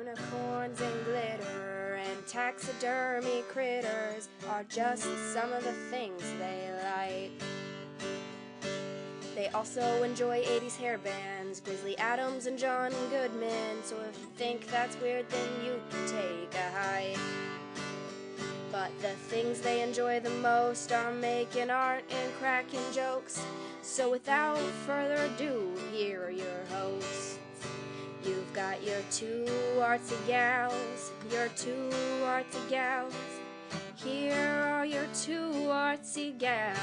Unicorns and glitter and taxidermy critters are just some of the things they like. They also enjoy 80s hair bands, Grizzly Adams and John Goodman, so if you think that's weird, then you can take a hike. But the things they enjoy the most are making art and cracking jokes, so without further ado, here are your hosts. You've got your two artsy gals, Here are your two artsy gals.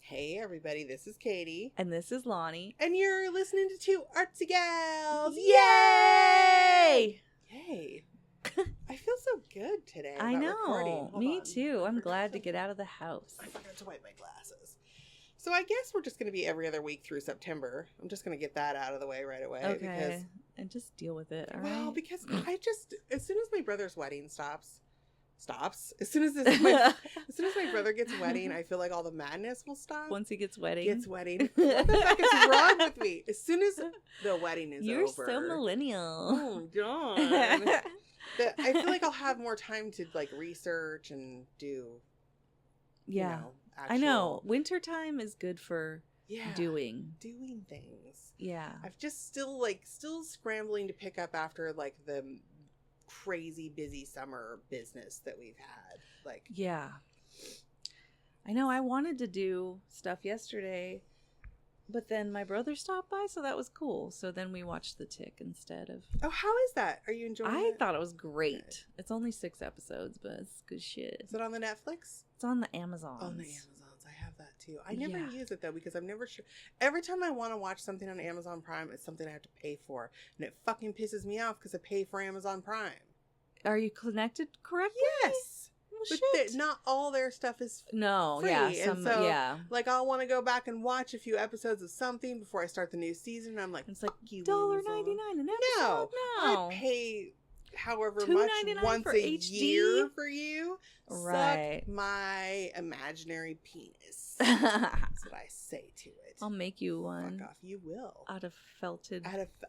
Hey everybody, this is Katie. And this is Lonnie. And you're listening to Two Artsy Gals. Yay! Yay! I feel so good today. I about know. recording. Hold Me on. too. I'm glad to get out of the house. I forgot to wipe my glasses. So I guess we're just going to be every other week through September. I'm just going to get that out of the way right away. Okay. And just deal with it, all Well, right? because as soon as my brother's wedding stops. As soon as my brother gets wedding, I feel like all the madness will stop. Once he gets wedding. What the fuck is wrong with me? As soon as the wedding is You're over. so millennial. Oh, God. I feel like I'll have more time to like research and do. Yeah. Actual, I know. Wintertime is good for doing things. Yeah. I've just still scrambling to pick up after like the crazy busy summer business that we've had. Like, yeah. I know. I wanted to do stuff yesterday, but then my brother stopped by, so that was cool. So then we watched The Tick instead of. oh, how is that? Are you enjoying it? I thought it was great. It's only 6 episodes, but it's good shit. Is it on the Netflix? It's on the Amazon. On the Amazons. I have that too. I never use it though because I'm never sure. Every time I want to watch something on Amazon Prime, it's something I have to pay for. And it fucking pisses me off because I pay for Amazon Prime. Are you connected correctly? Yes. Well, But shit. not all their stuff is No, free. yeah. And so, yeah. like, I'll want to go back and watch a few episodes of something before I start the new season. And I'm like, It's like fuck you, $1.99 Amazon. an episode. No. No. I pay however much $2.99 once for a HD? year for you. Right. Suck my imaginary penis. That's what I say to it. I'll make you one. Fuck off. You will. Out of felted.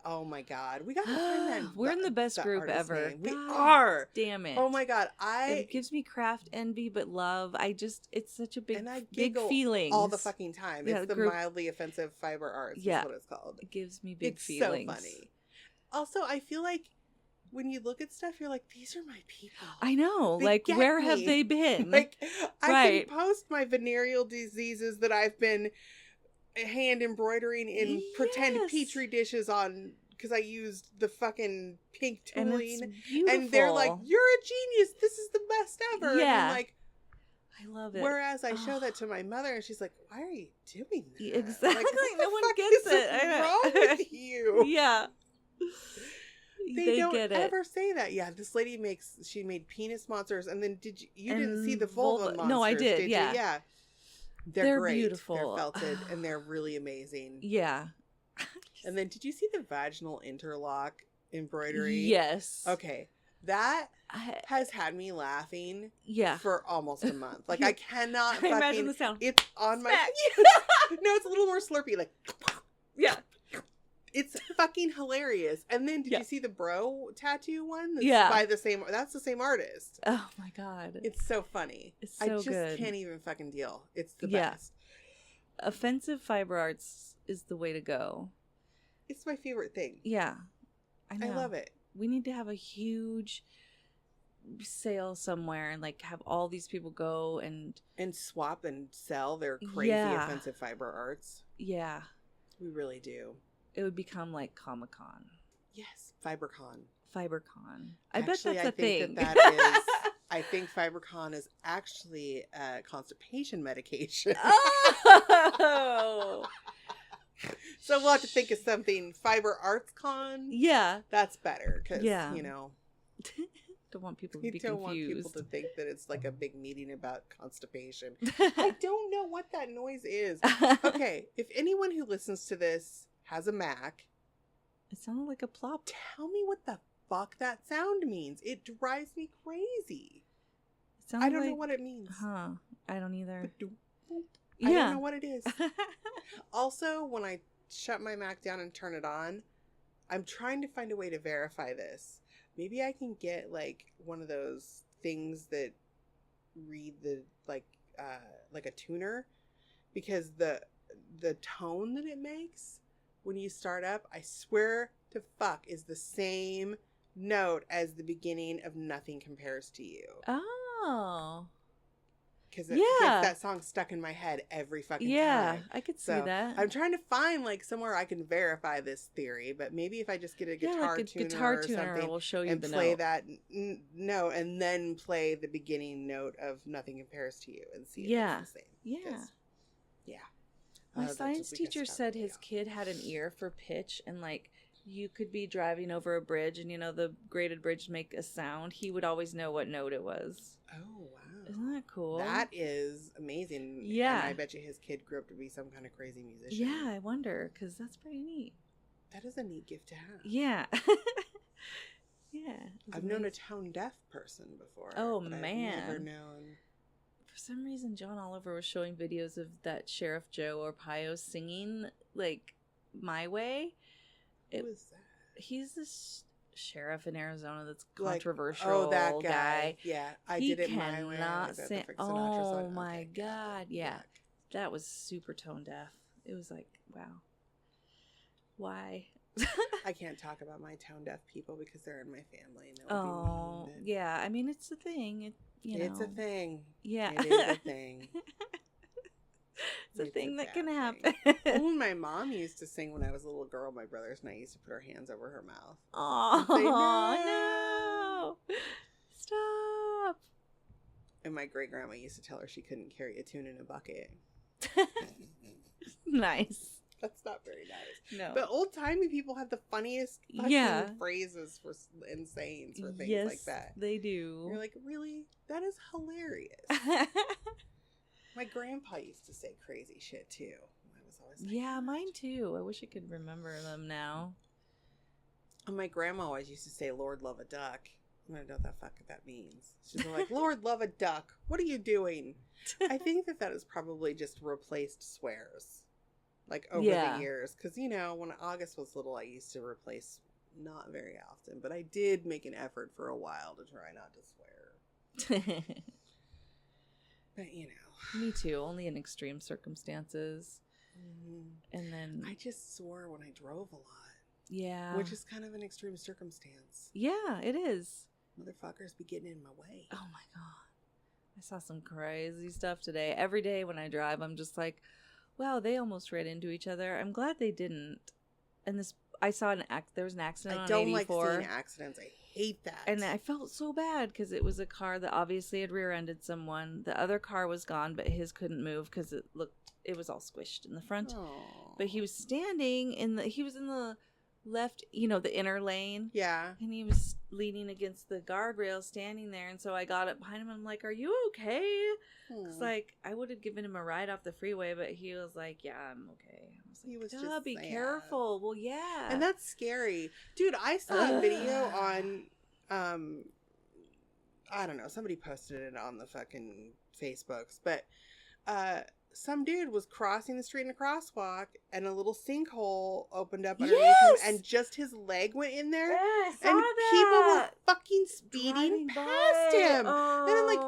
Oh my God. We got to find that. We're in the best group artist ever. name. We God are. Damn it. Oh my God. It gives me craft envy, but love. it's such a big, and I big giggle feeling. all the fucking time. Yeah, It's the group- mildly offensive fiber arts. Yeah. Is what it's called. It gives me big It's feelings. so funny. Also, I feel like when you look at stuff, you're like, these are my people. I know. They Like, get where have me. they been? Like, I Right. can post my venereal diseases that I've been hand embroidering in pretend Yes. petri dishes on because I used the fucking pink And tooling. it's beautiful. And they're like, "You're a genius. This is the best ever." And Yeah. I'm like, I love it. whereas I show Oh. that to my mother, and she's like, "Why are you doing that?" Exactly. Like, what No the one fuck gets is it. I know. wrong with you? Yeah. They don't get it. ever say that. Yeah, this lady she made penis monsters, and then you didn't see And the vulva monsters? no, I did, you? yeah. Yeah. They're great. beautiful. They're felted, and they're really amazing. Yeah. And then, did you see the vaginal interlock embroidery? Yes. Okay, that I- has had me laughing yeah. for almost a month. Like, I cannot I fucking... imagine the sound. It's on my... Smack. No, it's a little more slurpy. Like, Yeah. it's fucking hilarious. And then, did Yeah. you see the bro tattoo one? That's Yeah. by that's the same artist. Oh my God. It's so funny. It's so I just good. can't even fucking deal. It's the Yeah. best. Offensive fiber arts is the way to go. It's my favorite thing. Yeah. I know. I love it. We need to have a huge sale somewhere and like have all these people go and And swap and sell their crazy Yeah. offensive fiber arts. yeah, We really do. it would become like Comic-Con, Yes. FiberCon. FiberCon. I bet Actually, that's a I think thing. that is... I think FiberCon is actually a constipation medication. Oh. So we'll have to think of something. Fiber Arts Con. Yeah. That's better because, Yeah. Don't want people to you be don't want people confused. to think that it's like a big meeting about constipation. I don't know what that noise is. Okay, if anyone who listens to this has a Mac, It sounded like a plop. tell me what the fuck that sound means. It drives me crazy. It sounded I don't know like- what it means. Huh. I don't either. I Yeah. don't know what it is. Also, when I shut my Mac down and turn it on. I'm trying to find a way to verify this. Maybe I can get like one of those things that read the like a tuner, because the tone that it makes when you start up, I swear to fuck, is the same note as the beginning of Nothing Compares to You. Oh. Because it gets that song stuck in my head every fucking time. Yeah, I could see So that. I'm trying to find like somewhere I can verify this theory, but maybe if I just get a guitar tuner or something will show you and the play note. that note and then play the beginning note of Nothing Compares to You and see if it's the same. Yeah. Yeah. My That's science the biggest teacher said video. his kid had an ear for pitch, and like you could be driving over a bridge and the graded bridge make a sound. He would always know what note it was. Oh, wow. Isn't that cool? That is amazing. Yeah. And I bet you his kid grew up to be some kind of crazy musician. Yeah, I wonder, because that's pretty neat. That is a neat gift to have. Yeah. Yeah. I've known a tone deaf person before. Oh, but man. I've never known. For some reason, John Oliver was showing videos of that Sheriff Joe Arpaio singing, like, My Way. Who is that? He's this sheriff in Arizona that's Like, controversial. oh, that guy. Yeah, I He did it my way. cannot That's sing. the Frank Sinatra Oh song. my Okay, God! Yeah, Yuck. that was super tone deaf. It was like, wow, why? I can't talk about my tone deaf people because they're in my family. And that would Oh, be mean, yeah. I mean, it's a thing. It's a thing. Yeah, It is a thing. It's a thing that bad can thing. happen. Oh, when my mom used to sing when I was a little girl, my brothers and I used to put our hands over her mouth. Oh Say, no! Stop! And my great grandma used to tell her she couldn't carry a tune in a bucket. Nice. That's not very nice. No. But old timey people have the funniest fucking phrases for and sayings for things like that. They do. You're like, really? That is hilarious. My grandpa used to say crazy shit too. I was always like, yeah, mine too. I wish I could remember them now. And my grandma always used to say, Lord, love a duck. I don't know what the fuck that means. She's like, Lord, love a duck. What are you doing? I think that is probably just replaced swears. Like over the years. Because, when August was little, I used to replace not very often. But I did make an effort for a while to try not to swear. But, Me too. Only in extreme circumstances. Mm-hmm. And then I just swore when I drove a lot. Yeah. Which is kind of an extreme circumstance. Yeah, it is. Motherfuckers be getting in my way. Oh my God. I saw some crazy stuff today. Every day when I drive, I'm just like, wow, they almost ran into each other. I'm glad they didn't. And I saw there was an accident on 84. I don't like seeing accidents. I hate that. And I felt so bad because it was a car that obviously had rear-ended someone. The other car was gone, but his couldn't move because it was all squished in the front. Aww. But he was standing he was in the left, the inner lane. Yeah. And he was leaning against the guardrail standing there. And so I got up behind him and I'm like, are you okay? Because, I would have given him a ride off the freeway, but he was like, yeah, I'm okay. I was like, he was just be sad. careful. Well, yeah. And that's scary. Dude, I saw a video on, I don't know, somebody posted it on the fucking Facebooks, but some dude was crossing the street in a crosswalk and a little sinkhole opened up underneath him and just his leg went in there. Yeah, I saw and that. people were fucking speeding past him. Oh. And I'm like,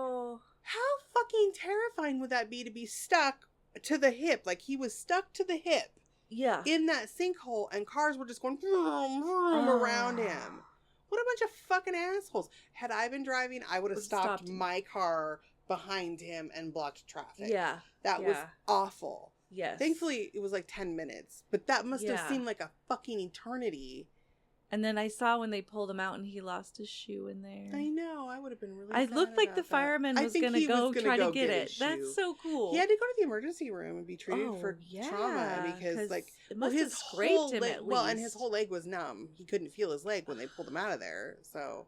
how fucking terrifying would that be to be stuck to the hip? Like he was stuck to the hip in that sinkhole and cars were just going vroom, vroom around him. What a bunch of fucking assholes. Had I been driving, I would have stopped my car behind him and blocked traffic. Yeah. That was awful. Yes. Thankfully, it was like 10 minutes, but that must have seemed like a fucking eternity. And then I saw when they pulled him out and he lost his shoe in there. I know. I would have been really I sad looked like about the that. fireman was going to go try to get it. That's so cool. He had to go to the emergency room and be treated for trauma because, like, it must have scraped him at least. Well, and his whole leg was numb. He couldn't feel his leg when they pulled him out of there. So,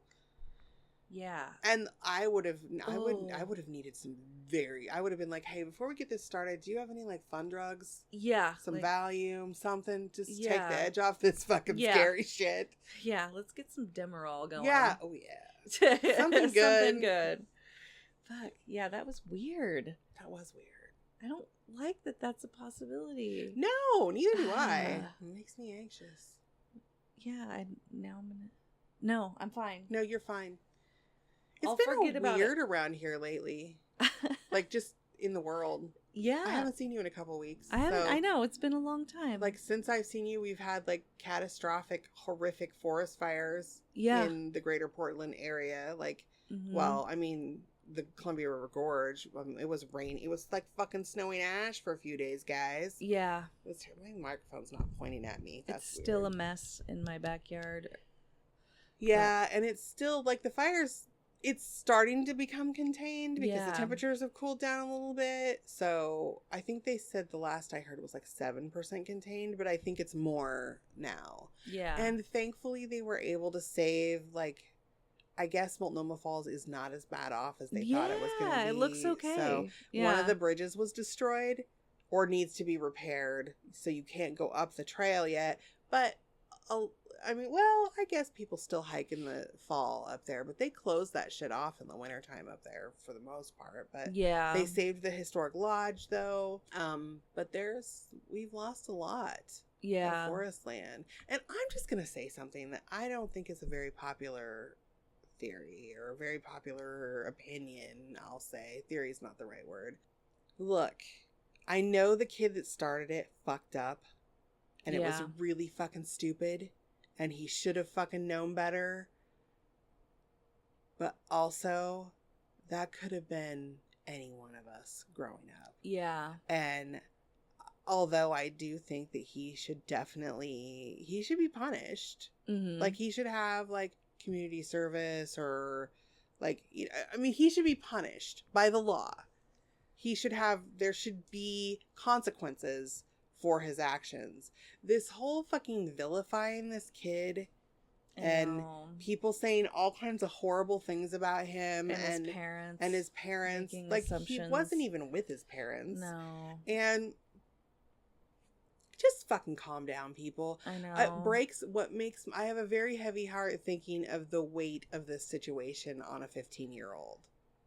yeah. And I would have needed I would have been like, hey, before we get this started, do you have any like fun drugs? Yeah. Some Valium, something, just take the edge off this fucking scary shit. Yeah, let's get some Demerol going. Yeah. Oh yeah. Something good. Something good. Fuck. Yeah, that was weird. That was weird. I don't like that that's a possibility. No, neither do I. It makes me anxious. Yeah, now I'm gonna... No, I'm fine. No, you're fine. It's I'll been forget all about weird around here lately. Like, just in the world. Yeah. I haven't seen you in a couple weeks. I haven't. so, I know, it's been a long time. Like, since I've seen you, we've had, like, catastrophic, horrific forest fires yeah. in the greater Portland area. Like, Mhm. well, I mean, the Columbia River Gorge, it was rain. It was, like, fucking snowing ash for a few days, guys. Yeah. My microphone's not pointing at me. That's It's still weird. a mess in my backyard. Yeah, and it's still, like, the fires, it's starting to become contained because Yeah. the temperatures have cooled down a little bit. So I think they said the last I heard was like 7% contained, but I think it's more now. Yeah. And thankfully they were able to save, like, I guess Multnomah Falls is not as bad off as they thought it was going to be. Yeah, it looks okay. So yeah. one of the bridges was destroyed or needs to be repaired, so you can't go up the trail yet. But I mean, well, I guess people still hike in the fall up there, but they close that shit off in the wintertime up there for the most part. But yeah. they saved the historic lodge though. But we've lost a lot yeah. of forest land. And I'm just gonna say something that I don't think is a very popular theory or a very popular opinion. I'll say theory is not the right word. Look, I know the kid that started it fucked up, and it was Yeah. really fucking stupid, and he should have fucking known better. But also, that could have been any one of us growing up. Yeah. And although I do think that he should be punished. Mm-hmm. Like, he should have, like, community service or, like, I mean, he should be punished by the law. There should be consequences for his actions. This whole fucking vilifying this kid and people saying all kinds of horrible things about him and his parents. and his parents. Making Like, he assumptions. wasn't even with his parents. No. And just fucking calm down, people. I know. I have a very heavy heart thinking of the weight of this situation on a 15-year-old.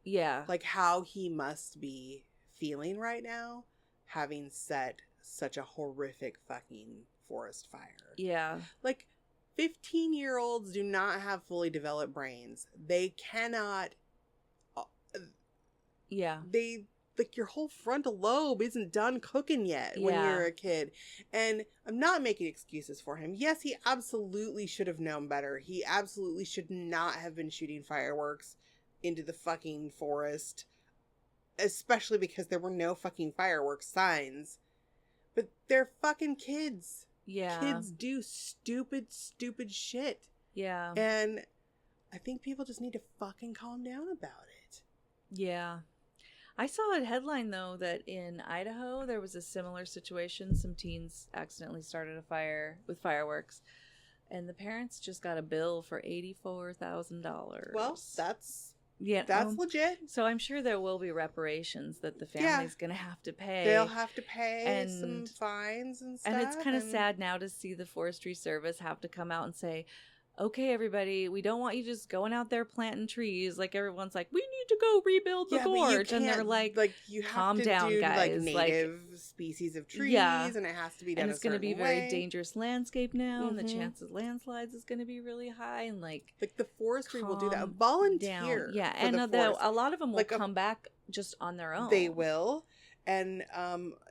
Yeah. Like, how he must be feeling right now, having set such a horrific fucking forest fire. Yeah. Like, 15-year-olds do not have fully developed brains. They cannot, Yeah. like, your whole frontal lobe isn't done cooking yet when Yeah. you're a kid. And I'm not making excuses for him. Yes, he absolutely should have known better. He absolutely should not have been shooting fireworks into the fucking forest, especially because there were no fucking fireworks signs. But they're fucking kids. Yeah. Kids do stupid shit. Yeah. And I think people just need to fucking calm down about it. Yeah. I saw a headline, though, that in Idaho there was a similar situation. Some teens accidentally started a fire with fireworks, and the parents just got a bill for $84,000. Well, that's that's legit. So I'm sure there will be reparations that the family's going to have to pay. They'll have to pay And- some fines and stuff. And it's kind of sad now to see the Forestry Service have to come out and say, okay, everybody, we don't want you just going out there planting trees. Like, everyone's like, we need to go rebuild the Yeah, but you gorge. And they're can't, like, you have calm to down, do, like, guys. Like, native species of trees, Yeah. and it has to be done and a it's going to be a certain very way. dangerous landscape now, and the Mhm. chance of landslides is going to be really high. And like Like, the forestry will do that. calm Volunteer. down. Yeah, for and the the forest. a lot of them will Like come back just on their own. They will. And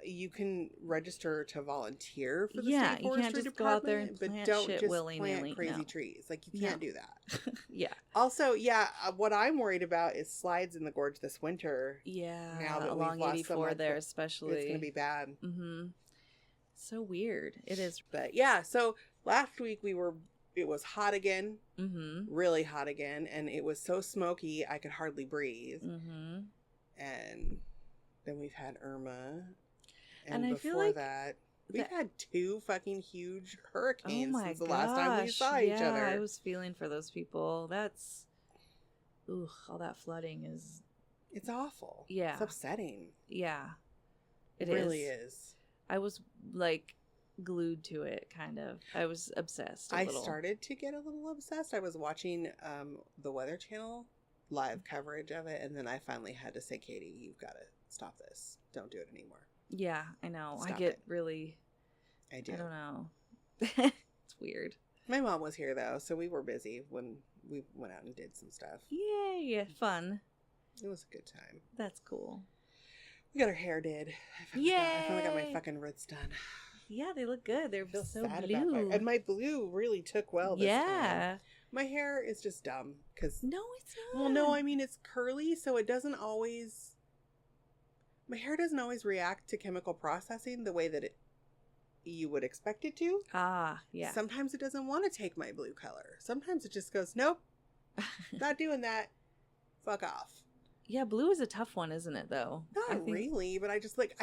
you can register to volunteer for the Yeah, state you can't forestry just go out there and department, but plant don't shit just willy-nilly, plant crazy no. trees. Like, you No. can't do that. Yeah, Also, yeah, what I'm worried about is slides in the gorge this winter. yeah. Now that we've along lost so 84 much, there, it's especially. going to be bad. Mm-hmm. So weird. It is. But yeah, so last week it was hot again, Mm-hmm. really hot again, and it was so smoky I could hardly breathe. Mm-hmm. And then we've had Irma, And I feel before like that, we've that- had 2 fucking huge Oh hurricanes my since the last time we saw each yeah, other. I was feeling for those people. That's, all that flooding is, It's awful. Yeah. It's upsetting. yeah, It is. really is. I was like glued to it, kind of. I was obsessed. I little. started to get a little obsessed. I was watching the Weather Channel live coverage of it, and then I finally had to say, Katie, you've got to stop this. Don't do it anymore. Yeah, I know. I Stop get it. really, I do. I don't know. It's weird. My mom was here though, so we were busy when we went out and did some stuff. Yay, fun. It was a good time. That's cool. We got our hair did. I finally got my fucking roots done. Yeah, they look good. They're I feel so sad blue. about and my blue really took well this time. Yeah. My hair is just dumb because No, it's not. well, no, I mean it's curly, so it doesn't always. My hair doesn't always react to chemical processing the way that you would expect it to. Ah, yeah. Sometimes it doesn't want to take my blue color. Sometimes it just goes, nope, not doing that. Fuck off. Yeah, blue is a tough one, isn't it, though? Not really, but I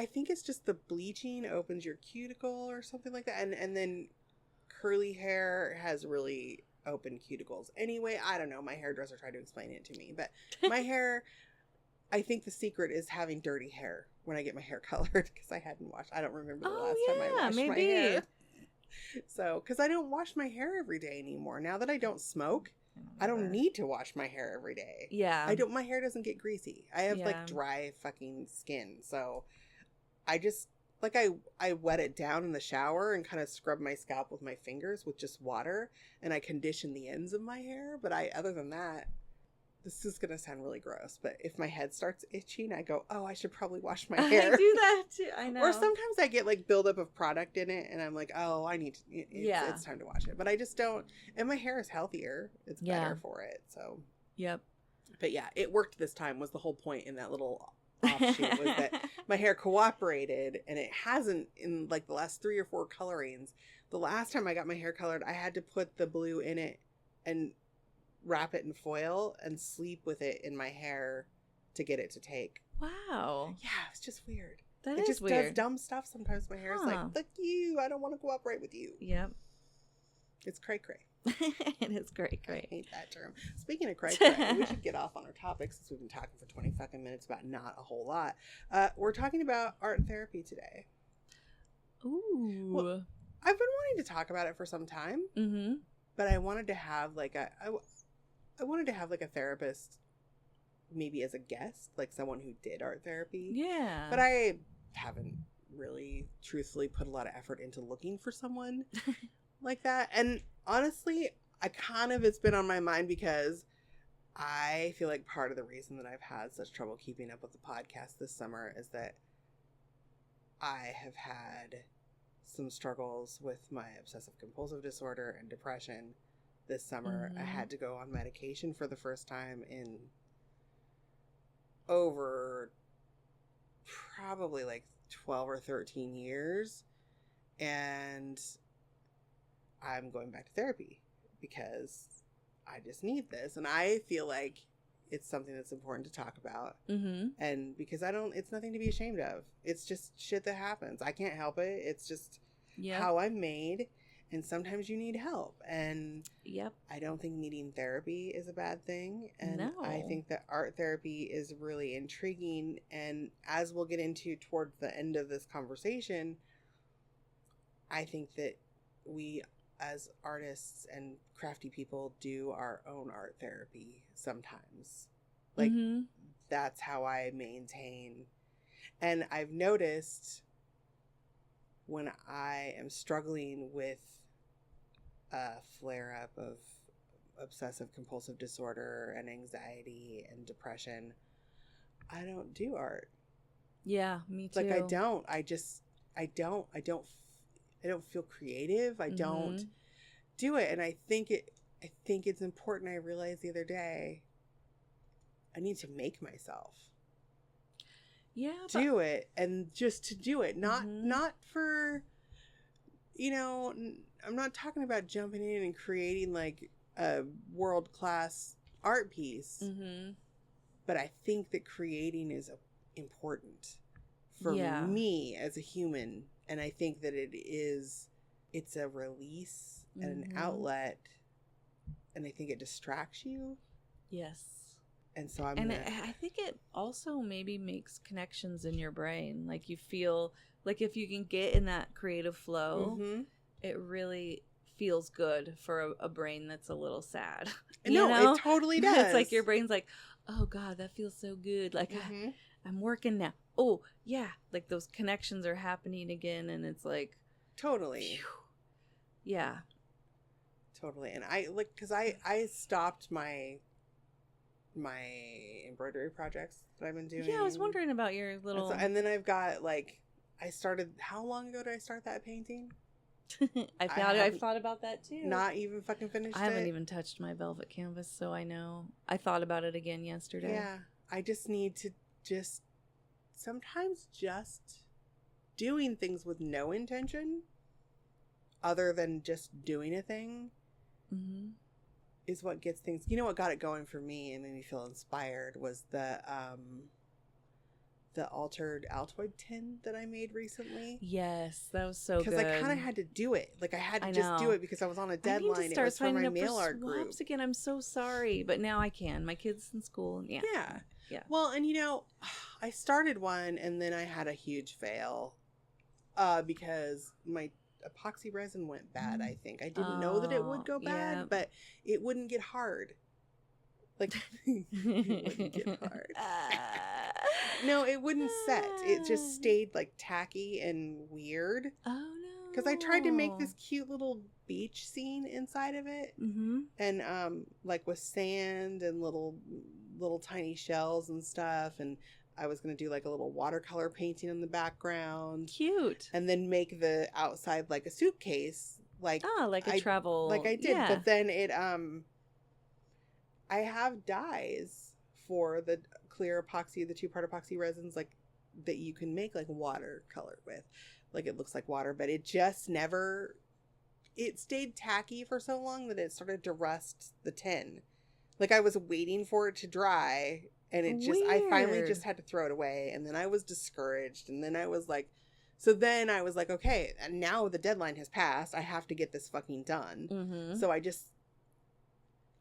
think it's just the bleaching opens your cuticle or something like that. And then curly hair has really open cuticles. Anyway, I don't know. My hairdresser tried to explain it to me, but my hair, I think the secret is having dirty hair when I get my hair colored because I hadn't washed. I don't remember the last time I washed my hair. So, because I don't wash my hair every day anymore. Now that I don't smoke, I don't need to wash my hair every day. Yeah. My hair doesn't get greasy. I have like dry fucking skin. So I just, like I wet it down in the shower and kind of scrub my scalp with my fingers with just water. And I condition the ends of my hair. But other than that, this is going to sound really gross. But if my head starts itching, I go, oh, I should probably wash my hair. I do that too. I know. Or sometimes I get like buildup of product in it and I'm like, oh, I need to, it's time to wash it. But I just don't. And my hair is healthier. It's better for it. So. Yep. But yeah, it worked this time was the whole point in that little offshoot was that my hair cooperated and it hasn't in like the last 3 or 4 colorings. The last time I got my hair colored, I had to put the blue in it and wrap it in foil and sleep with it in my hair to get it to take. Wow. Yeah, it's just weird. That it is just weird. does dumb stuff sometimes. My hair is like, fuck you, I don't want to cooperate with you. Yep. It's cray-cray. It is great. I hate that term. Speaking of cray-cray, we should get off on our topic since we've been talking for 20 fucking minutes about not a whole lot. We're talking about art therapy today. Ooh. Well, I've been wanting to talk about it for some time, but I wanted to have like I wanted to have like a therapist maybe as a guest, like someone who did art therapy. Yeah. But I haven't really truthfully put a lot of effort into looking for someone like that. And honestly, it's been on my mind because I feel like part of the reason that I've had such trouble keeping up with the podcast this summer is that I have had some struggles with my obsessive compulsive disorder and depression this summer. I had to go on medication for the first time in over probably like 12 or 13 years. And I'm going back to therapy because I just need this. And I feel like it's something that's important to talk about. And because it's nothing to be ashamed of. It's just shit that happens. I can't help it. It's just how I'm made. And sometimes you need help. And I don't think needing therapy is a bad thing. And I think that art therapy is really intriguing. And as we'll get into towards the end of this conversation, I think that we as artists and crafty people do our own art therapy sometimes. Like that's how I maintain. And I've noticed when I am struggling with a flare-up of obsessive compulsive disorder and anxiety and depression, I don't do art. Yeah, me too. Like I don't feel creative. I don't do it. And I think it's important. I realized the other day I need to make myself do it, and just to do it, not for, I'm not talking about jumping in and creating like a world-class art piece, but I think that creating is important for me as a human. And I think that it's a release and an outlet, and I think it distracts you. Yes. And so I think it also maybe makes connections in your brain. Like you feel like if you can get in that creative flow, it really feels good for a brain that's a little sad. No, it totally does. It's like your brain's like, oh God, that feels so good. Like I'm working now. Oh, yeah. Like those connections are happening again. And it's like, Totally. phew. Yeah. Totally. And I like, cause I stopped my embroidery projects that I've been doing. Yeah, I was wondering about your little. And then I've got like, I started, how long ago did I start that painting? I've thought about that too. Not even fucking finished it. I haven't even touched my velvet canvas, so I know. I thought about it again yesterday. Yeah. I just need to sometimes just doing things with no intention other than just doing a thing Mm-hmm. is what gets things. You know what got it going for me and made me feel inspired was the altered Altoid tin that I made recently. Yes, that was so good. Because I kind of had to do it. Like I had to just do it because I was on a deadline. I need to start it was for signing my up mail for art group swaps again. I'm so sorry, but now I can. My kid's in school. Yeah. Yeah. Well, and I started one and then I had a huge fail because my epoxy resin went bad. I think I didn't know that it would go bad, but it wouldn't get hard. Like it wouldn't get hard. No, it wouldn't set. It just stayed like tacky and weird. Oh no! Because I tried to make this cute little beach scene inside of it, and like with sand and little tiny shells and stuff, and I was gonna do like a little watercolor painting in the background, cute, and then make the outside like a suitcase, like a travel, like I did. Yeah. But then it I have dyes for the clear epoxy, the 2-part epoxy resins, like that you can make like watercolor with, like it looks like water, but it just never. It stayed tacky for so long that it started to rust the tin. Like I was waiting for it to dry, and it just I finally just had to throw it away, and then I was discouraged, and then I was like, so then I was like, okay, now the deadline has passed. I have to get this fucking done. Mm-hmm. So I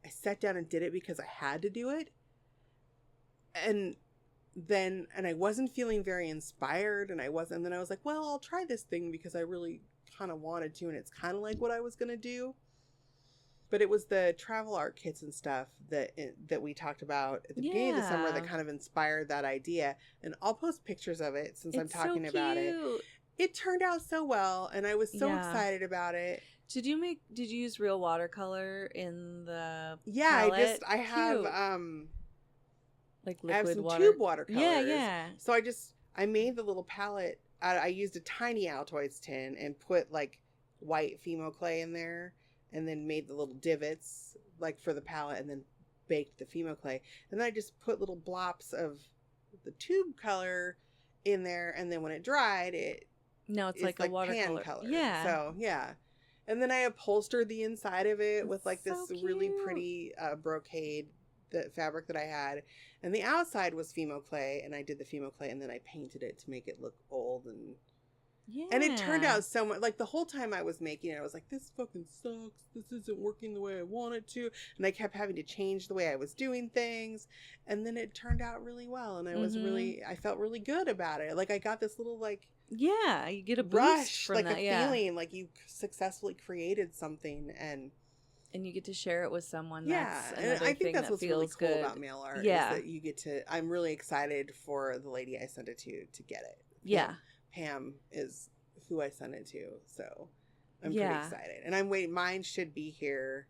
sat down and did it because I had to do it. And I wasn't feeling very inspired, and then I was like, well, I'll try this thing because I really kind of wanted to, and it's kind of like what I was going to do. But it was the travel art kits and stuff that we talked about at the beginning of the summer that kind of inspired that idea. And I'll post pictures of it since I'm talking about it. It turned out so well, and I was so excited about it. Did you use real watercolor in the Yeah, palette? I have like liquid I have some water. tube watercolors. Yeah. So I made the little palette. I used a tiny Altoids tin and put like white Fimo clay in there, and then made the little divots like for the palette, and then baked the Fimo clay. And then I just put little blops of the tube color in there, and then when it dried, it's like a watercolor. Pan color. Yeah. So yeah. And then I upholstered the inside of it with like this really pretty brocade fabric that I had, and the outside was Fimo clay, and I did the Fimo clay, and then I painted it to make it look old, and it turned out so much. Like the whole time I was making it, I was like, this fucking sucks, this isn't working the way I want it to, and I kept having to change the way I was doing things, and then it turned out really well, and I felt really good about it. Like I got this little like you get a boost rush, from like that, a feeling like you successfully created something, and you get to share it with someone. Yeah, and I think that's what's really cool about mail art. Yeah, is that you get to. I'm really excited for the lady I sent it to get it. Pam is who I sent it to, so I'm pretty excited, and I'm waiting. Mine should be here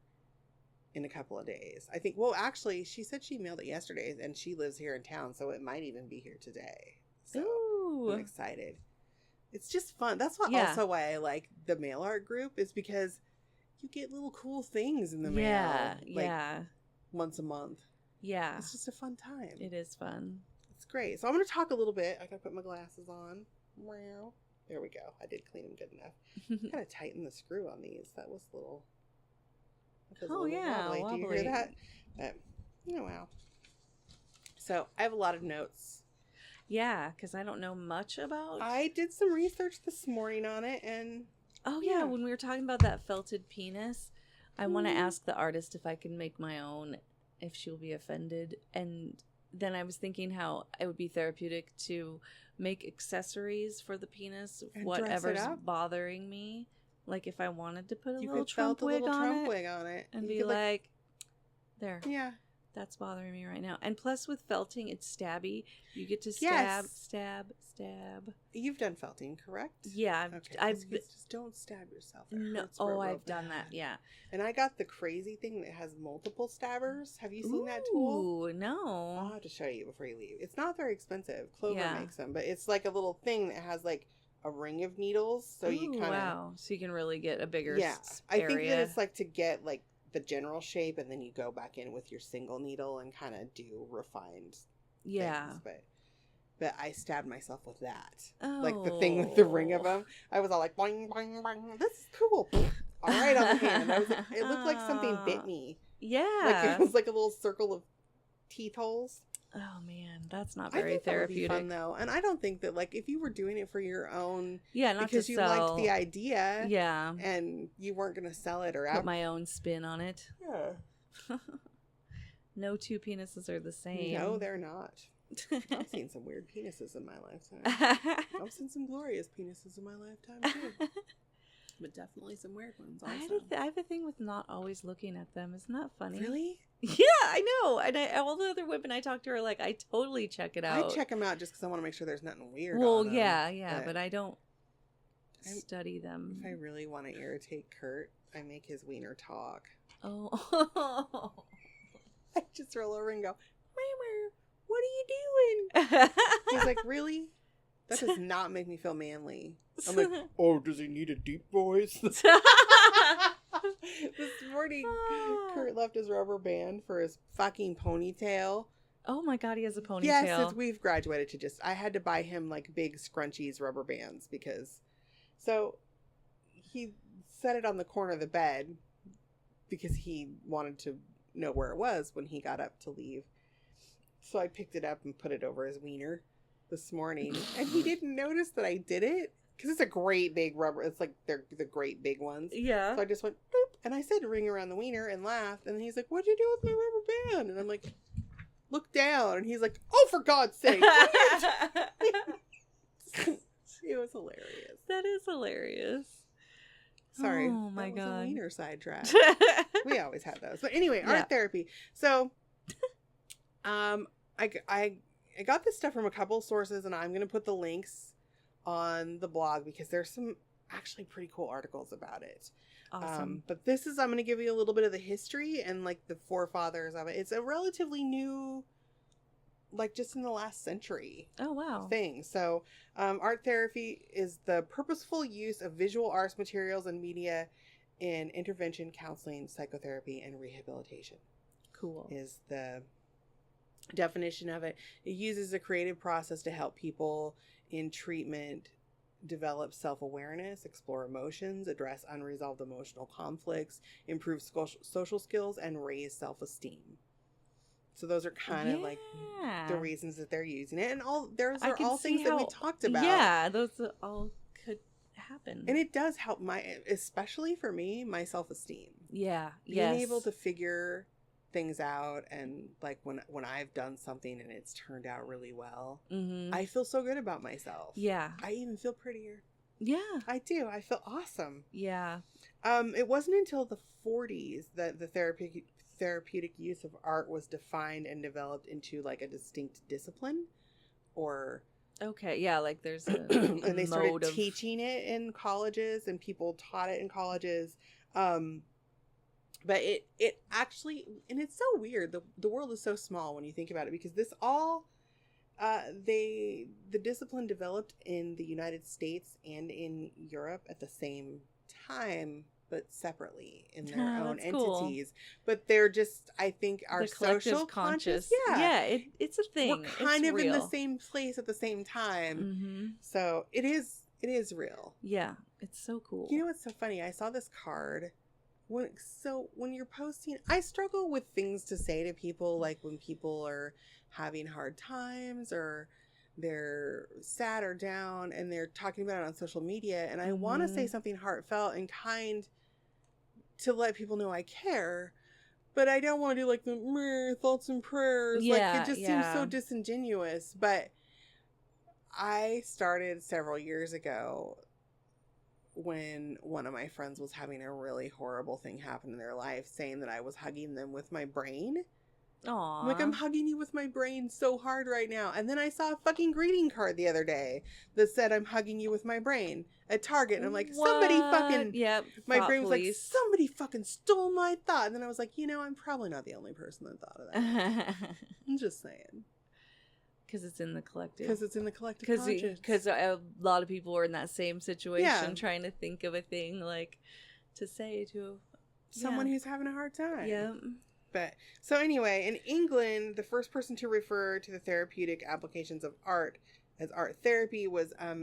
in a couple of days. I think. Well, actually, she said she mailed it yesterday, and she lives here in town, so it might even be here today. So I'm excited. It's just fun. That's also why I like the mail art group, is because you get little cool things in the mail. Once a month. Yeah. It's just a fun time. It is fun. It's great. So I'm going to talk a little bit. I got to put my glasses on. There we go. I did clean them good enough. Got to tighten the screw on these. That was a little. Wobbly. Do you hear that? But, wow. So I have a lot of notes. Yeah, because I don't know much about. I did some research this morning on it, and. Oh yeah, when we were talking about that felted penis, I want to ask the artist if I can make my own, if she'll be offended. And then I was thinking how it would be therapeutic to make accessories for the penis, and whatever's bothering me. Like if I wanted to put a little Trump wig on it, and be like, there. Yeah. That's bothering me right now. And plus with felting, it's stabby. You get to Yes. stab. You've done felting, correct? Yeah, Okay. I've Just don't stab yourself. It no. hurts real, Oh, real I've done bad. that. Yeah. And I got the crazy thing that has multiple stabbers. Have you seen that tool? Ooh, no. I'll have to show you before you leave. It's not very expensive. Clover Yeah. makes them, but it's like a little thing that has like a ring of needles, so you Ooh, kind of wow. So you can really get a bigger yeah. I area. think that it's like to get like the general shape, and then you go back in with your single needle and kind of do refined yeah. things. But I stabbed myself with that. Oh. Like the thing with the ring of them. I was all like, boing, boing, boing. This is cool. All right on the hand. I was like, it looked like something bit me. Yeah. Like it was like a little circle of teeth holes. Oh man, that's not I very think that would be therapeutic. fun though, and I don't think that like if you were doing it for your own, Yeah, not because to you sell. liked the idea, Yeah. and you weren't gonna sell it or Put out. my own spin on it. Yeah. No two penises are the same. No, they're not. I've seen some weird penises in my lifetime. I've seen some glorious penises in my lifetime too, but definitely some weird ones also. I have a thing with not always looking at them. Isn't that funny? Really? Yeah, I know. And all the other women I talk to are like, I totally check it out. I check them out just because I want to make sure there's nothing weird. Well, on them, yeah, but I don't I'm- study them. If I really want to irritate Kurt, I make his wiener talk. Oh. I just roll over and go, "Meow, what are you doing?" He's like, "Really? That does not make me feel manly." I'm like, "Oh, does he need a deep voice?" This morning, Kurt left his rubber band for his fucking ponytail. Oh my god, he has a ponytail. Yes, we've graduated to just. I had to buy him like big scrunchies rubber bands because, so he set it on the corner of the bed because he wanted to know where it was when he got up to leave. So I picked it up and put it over his wiener this morning, and he didn't notice that I did it because it's a great big rubber. It's like they're the great big ones. Yeah. So I just went boop, and I said ring around the wiener and laughed, and he's like, "What'd you do with my rubber band?" And I'm like, "Look down," and he's like, "Oh, for God's sake!" It was hilarious. That is hilarious. Sorry. Oh my that was god. a wiener sidetrack. We always had those. But anyway, Yeah. art therapy. So, I got this stuff from a couple sources, and I'm going to put the links on the blog because there's some actually pretty cool articles about it. Awesome. But I'm going to give you a little bit of the history and like the forefathers of it. It's a relatively new, like just in the last century Oh wow. thing. So, art therapy is the purposeful use of visual arts materials and media in intervention, counseling, psychotherapy, and rehabilitation Cool. is the definition of it. It uses a creative process to help people in treatment develop self-awareness, explore emotions, address unresolved emotional conflicts, improve social skills, and raise self-esteem. So those are kind of like the reasons that they're using it, and those I are can all see things that we how- talked about. Yeah, those all could happen. And it does help especially for me, my self-esteem. yeah. Being able to figure things out, and like when I've done something and it's turned out really well, Mm-hmm. I feel so good about myself. Yeah. I even feel prettier. Yeah. I do. I feel awesome. Yeah. It wasn't until the 40s that the therapeutic use of art was defined and developed into like a distinct discipline, or Okay. Yeah. Like there's a and they started mode of teaching it in colleges, and people taught it in colleges. But it actually, and it's so weird. The world is so small when you think about it, because this all the discipline developed in the United States and in Europe at the same time, but separately in their own That's cool. entities. But they're just, I think, our the collective social conscious. Yeah. It's a thing. We're kind It's of in the real. same place at the same time. Mm-hmm. So it is real. Yeah. It's so cool. You know what's so funny? I saw this card. When you're posting, I struggle with things to say to people, like when people are having hard times or they're sad or down and they're talking about it on social media, and I want to say something heartfelt and kind to let people know I care, but I don't want to do like the meh, thoughts and prayers. Like it just seems so disingenuous. But I started several years ago when one of my friends was having a really horrible thing happen in their life, saying that I was hugging them with my brain. Aw. I'm like, I'm hugging you with my brain so hard right now. And then I saw a fucking greeting card the other day that said, I'm hugging you with my brain at Target. And I'm like, somebody fucking, Yep. my thought brain was like, police. somebody fucking stole my thought. And then I was like, I'm probably not the only person that thought of that. I'm just saying. Because it's in the collective. Because it's in the collective conscious. Because a lot of people were in that same situation, Yeah. trying to think of a thing like to say to Someone who's having a hard time. Yeah. But so anyway, in England, the first person to refer to the therapeutic applications of art as art therapy was a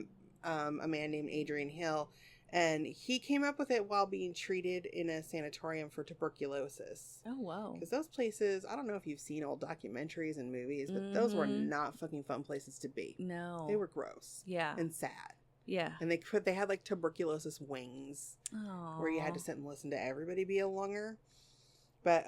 man named Adrian Hill, and he came up with it while being treated in a sanatorium for tuberculosis. Oh wow! Because those places, I don't know if you've seen old documentaries and movies, but those were not fucking fun places to be. No, they were gross. Yeah, and sad. Yeah, and they had like tuberculosis wings, where you had to sit and listen to everybody be a lunger. But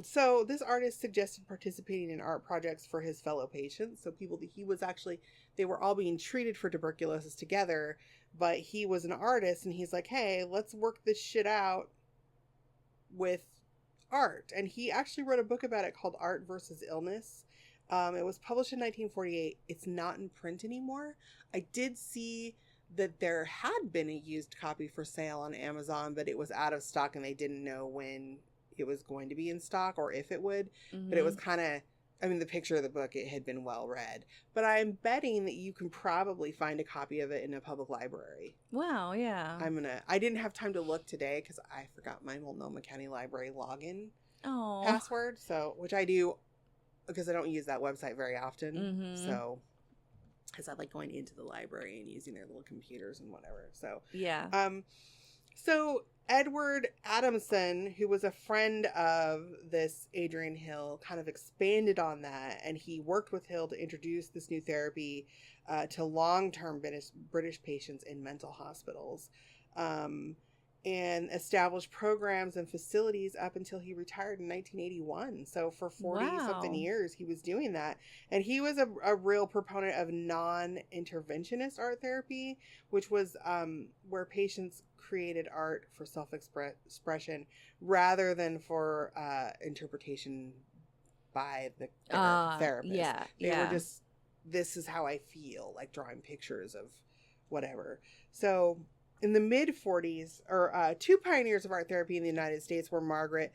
so this artist suggested participating in art projects for his fellow patients. So people that they were all being treated for tuberculosis together, but he was an artist and he's like, hey, let's work this shit out with art. And he actually wrote a book about it called Art versus Illness. It was published in 1948. It's not in print anymore. I did see that there had been a used copy for sale on Amazon, but it was out of stock and they didn't know when it was going to be in stock or if it would. But it was kind of, the picture of the book, it had been well read. But I'm betting that you can probably find a copy of it in a public library. Wow, yeah. I didn't have time to look today because I forgot my Multnomah County Library login Oh. password. So, which I do because I don't use that website very often. So, because I like going into the library and using their little computers and whatever. So, yeah. So Edward Adamson, who was a friend of this Adrian Hill, kind of expanded on that, and he worked with Hill to introduce this new therapy to long-term British patients in mental hospitals, and established programs and facilities up until he retired in 1981. So for 40-something years, he was doing that. And he was a real proponent of non-interventionist art therapy, which was where patients created art for self-expression rather than for interpretation by the therapist. Yeah, They were just, this is how I feel, like drawing pictures of whatever. So in the mid-40s, or two pioneers of art therapy in the United States were Margaret,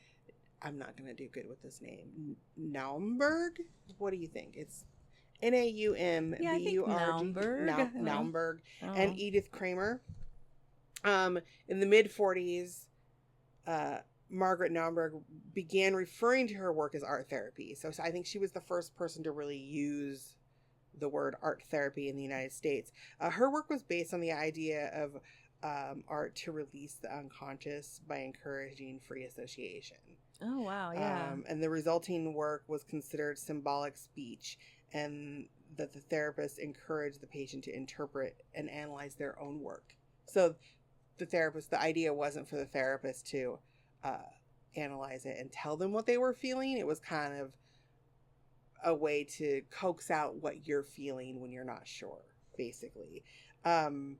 I'm not going to do good with this name, Naumburg? What do you think? It's Naumburg. Yeah, I think Naumburg. Naumburg. And Edith Kramer. In the mid-40s, Margaret Naumburg began referring to her work as art therapy. So I think she was the first person to really use the word art therapy in the United States. Her work was based on the idea of art to release the unconscious by encouraging free association. Oh, wow, yeah. And the resulting work was considered symbolic speech, and that the therapist encouraged the patient to interpret and analyze their own work. So the idea wasn't for the therapist to analyze it and tell them what they were feeling. It was kind of a way to coax out what you're feeling when you're not sure, basically. And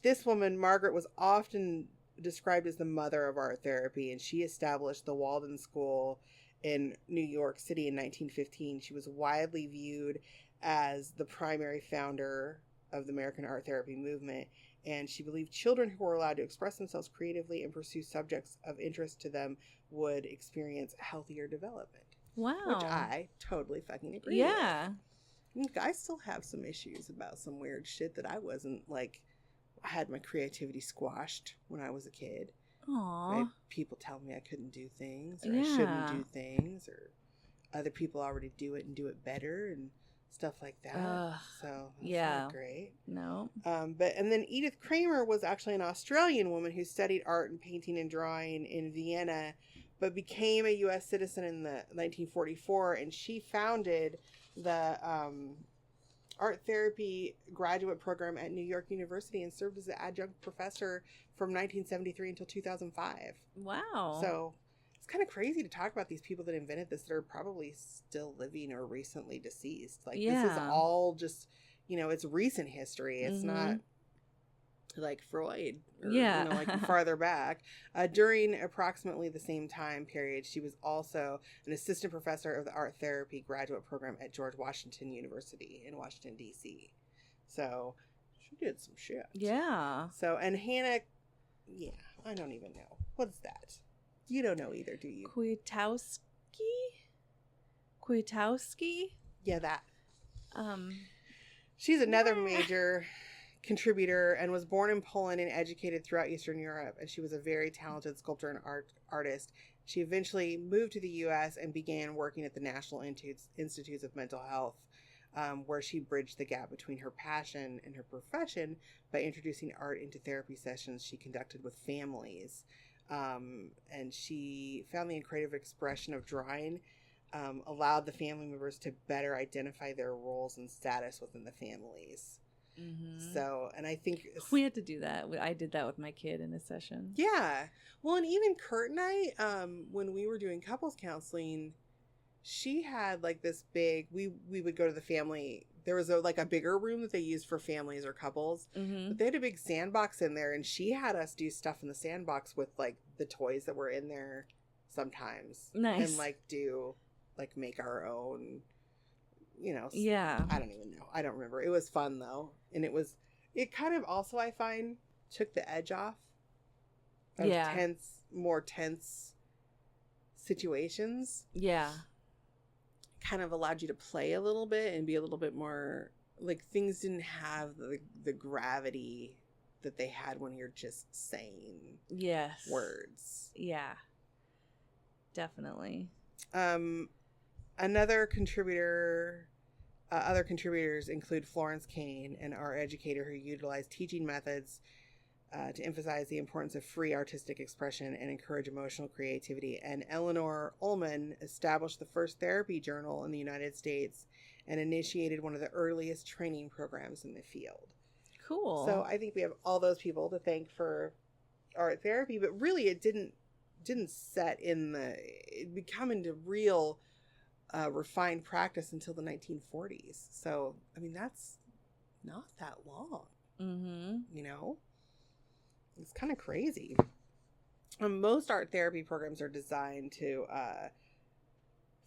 this woman, Margaret, was often described as the mother of art therapy, and she established the Walden School in New York City in 1915. She was widely viewed as the primary founder of the American art therapy movement, and she believed children who were allowed to express themselves creatively and pursue subjects of interest to them would experience healthier development. Wow. Which I totally fucking agree with. I still have some issues about some weird shit that I wasn't, like, I had my creativity squashed when I was a kid. Aww. People tell me I couldn't do things, or I shouldn't do things, or other people already do it and do it better, and stuff like that. So that's not great. No. And then Edith Kramer was actually an Australian woman who studied art and painting and drawing in Vienna, but became a U.S. citizen in the 1944, and she founded the art therapy graduate program at New York University and served as an adjunct professor from 1973 until 2005. Wow. So it's kind of crazy to talk about these people that invented this that are probably still living or recently deceased. Like, this is all just, it's recent history. It's not like Freud, or, Yeah. like farther back. During approximately the same time period, she was also an assistant professor of the art therapy graduate program at George Washington University in Washington, D.C. So she did some shit. Yeah. So, and Hannah, yeah, I don't even know. What's that? You don't know either, do you? Kwiatkowski? Yeah, that. Um, She's another major contributor and was born in Poland and educated throughout Eastern Europe. And she was a very talented sculptor and artist. She eventually moved to the U.S. and began working at the National Institutes of Mental Health, where she bridged the gap between her passion and her profession by introducing art into therapy sessions she conducted with families. And she found the creative expression of drawing allowed the family members to better identify their roles and status within the families. mm-hmm. So, and I think we had to do that. I did that with my kid in a session. Yeah. Well, and even Kurt and I, when we were doing couples counseling, she had like this big, we would go to the family. There was a bigger room that they used for families or couples, Mm-hmm. but they had a big sandbox in there, and she had us do stuff in the sandbox with like the toys that were in there sometimes. Nice. And like make our own, Yeah. I don't even know. I don't remember. It was fun though. And it kind of also, I find, took the edge off of more tense situations. Yeah. Kind of allowed you to play a little bit and be a little bit more, like, things didn't have the gravity that they had when you're just saying words. Yeah. Definitely. Other contributors include Florence Kane, an art educator who utilized teaching methods to emphasize the importance of free artistic expression and encourage emotional creativity. And Eleanor Ullman established the first therapy journal in the United States and initiated one of the earliest training programs in the field. Cool. So I think we have all those people to thank for art therapy, but really it didn't become into real refined practice until the 1940s. So, I mean, that's not that long. Mm-hmm. It's kind of crazy. Most art therapy programs are designed to,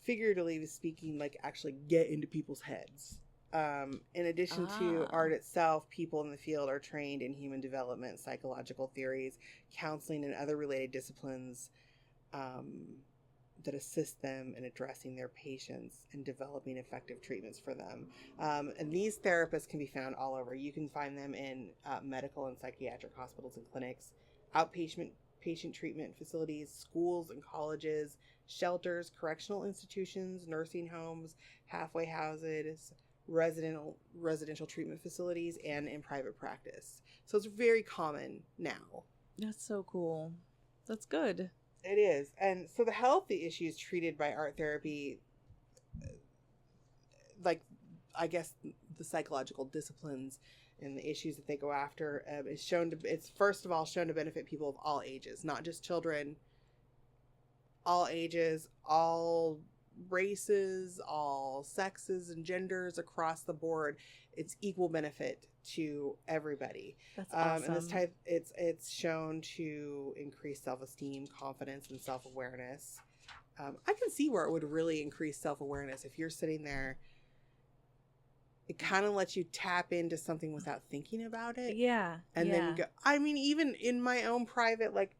figuratively speaking, like actually get into people's heads. In addition to art itself, people in the field are trained in human development, psychological theories, counseling, and other related disciplines that assist them in addressing their patients and developing effective treatments for them. And these therapists can be found all over. You can find them in medical and psychiatric hospitals and clinics, outpatient patient treatment facilities, schools and colleges, shelters, correctional institutions, nursing homes, halfway houses, residential treatment facilities, and in private practice. So it's very common now. That's so cool. That's good. It is. And so the healthy issues treated by art therapy, like, I guess, the psychological disciplines and the issues that they go after, it's first of all shown to benefit people of all ages, not just children, all ages, all races, all sexes and genders across the board. It's equal benefit to everybody. That's awesome. And this type, it's shown to increase self-esteem, confidence, and self-awareness. I can see where it would really increase self-awareness if you're sitting there. It kind of lets you tap into something without thinking about it. Yeah. And then go. I mean, even in my own private, like,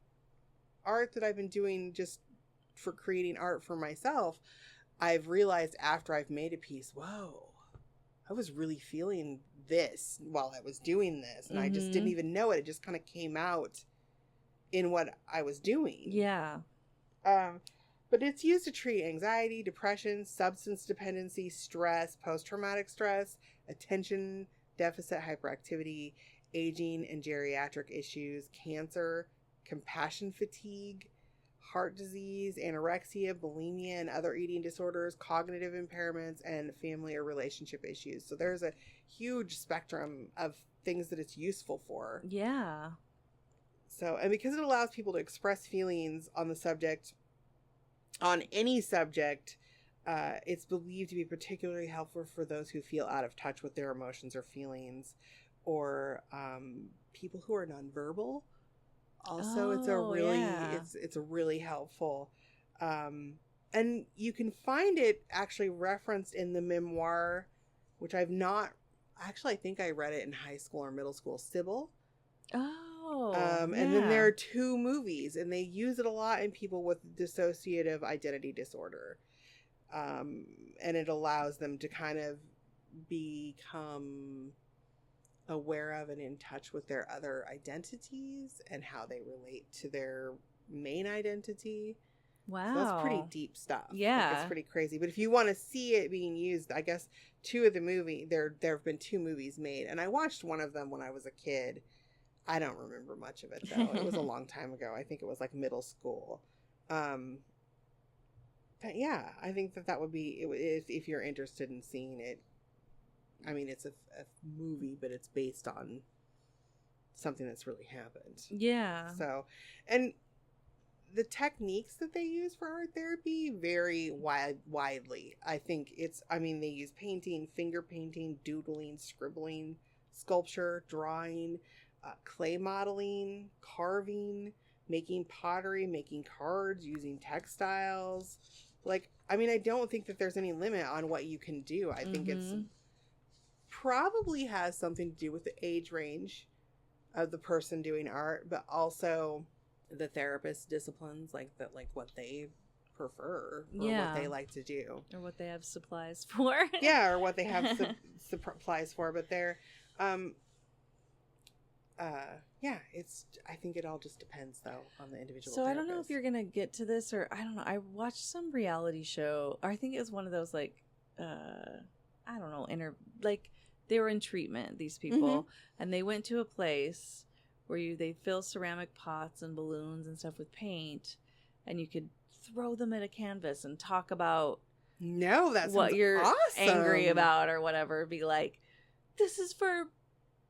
art that I've been doing just for creating art for myself, I've realized after I've made a piece, whoa, I was really feeling this while I was doing this. And I just didn't even know it. It just kind of came out in what I was doing. Yeah. But it's used to treat anxiety, depression, substance dependency, stress, post-traumatic stress, attention deficit hyperactivity, aging and geriatric issues, cancer, compassion fatigue, heart disease, anorexia, bulimia, and other eating disorders, cognitive impairments, and family or relationship issues. So there's a huge spectrum of things that it's useful for. Yeah. So, and because it allows people to express feelings on the subject, on any subject, it's believed to be particularly helpful for those who feel out of touch with their emotions or feelings, or people who are nonverbal. Also, it's a really yeah. it's a really helpful. And you can find it actually referenced in the memoir, which I've not actually. I think I read it in high school or middle school. Sybil. Oh, And then there are 2 movies, and they use it a lot in people with dissociative identity disorder. And it allows them to kind of become aware of and in touch with their other identities and how they relate to their main identity. wow. So that's pretty deep stuff. Yeah. Like, it's pretty crazy. But if you want to see it being used, I guess 2 of the movie, there have been 2 movies made, and I watched one of them when I was a kid. I don't remember much of it, though. It was a long time ago. I think it was like middle school. But yeah, I think that would be, if you're interested in seeing it. I mean, it's a movie, but it's based on something that's really happened. Yeah. So, and the techniques that they use for art therapy vary widely. I think they use painting, finger painting, doodling, scribbling, sculpture, drawing, clay modeling, carving, making pottery, making cards, using textiles. Like, I mean, I don't think that there's any limit on what you can do. I think it's probably has something to do with the age range of the person doing art, but also the therapist disciplines, like what they prefer, or what they like to do, or what they have supplies for. Yeah, or what they have supplies for. But they're it's, I think it all just depends though on the individual So therapist. I don't know if you're gonna get to this, or I don't know. I watched some reality show, or I think it was one of those like I don't know, they were in treatment, these people, and they went to a place where they fill ceramic pots and balloons and stuff with paint, and you could throw them at a canvas and talk about what you're awesome. angry about or whatever. Be like, this is for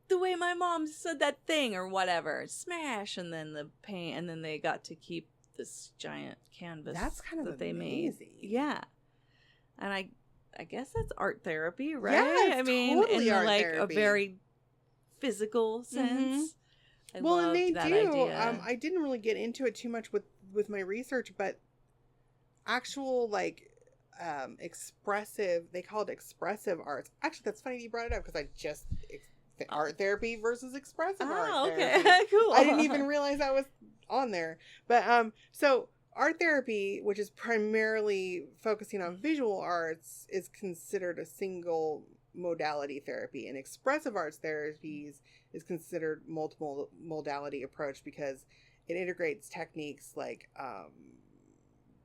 the way my mom said that thing or whatever. Smash, and then the paint, and then they got to keep this giant canvas. That's kind of that they amazing. made. Yeah, and I guess that's art therapy, right? Yeah, it's totally in art like therapy. a very physical sense. I Well, and loved they that do. idea. I didn't really get into it too much with my research, but actual expressive, they call it expressive arts. Actually, that's funny that you brought it up, because I just art therapy versus expressive art therapy. Cool. I didn't even realize that was on there. But so art therapy, which is primarily focusing on visual arts, is considered a single modality therapy, and expressive arts therapies is considered multiple modality approach, because it integrates techniques like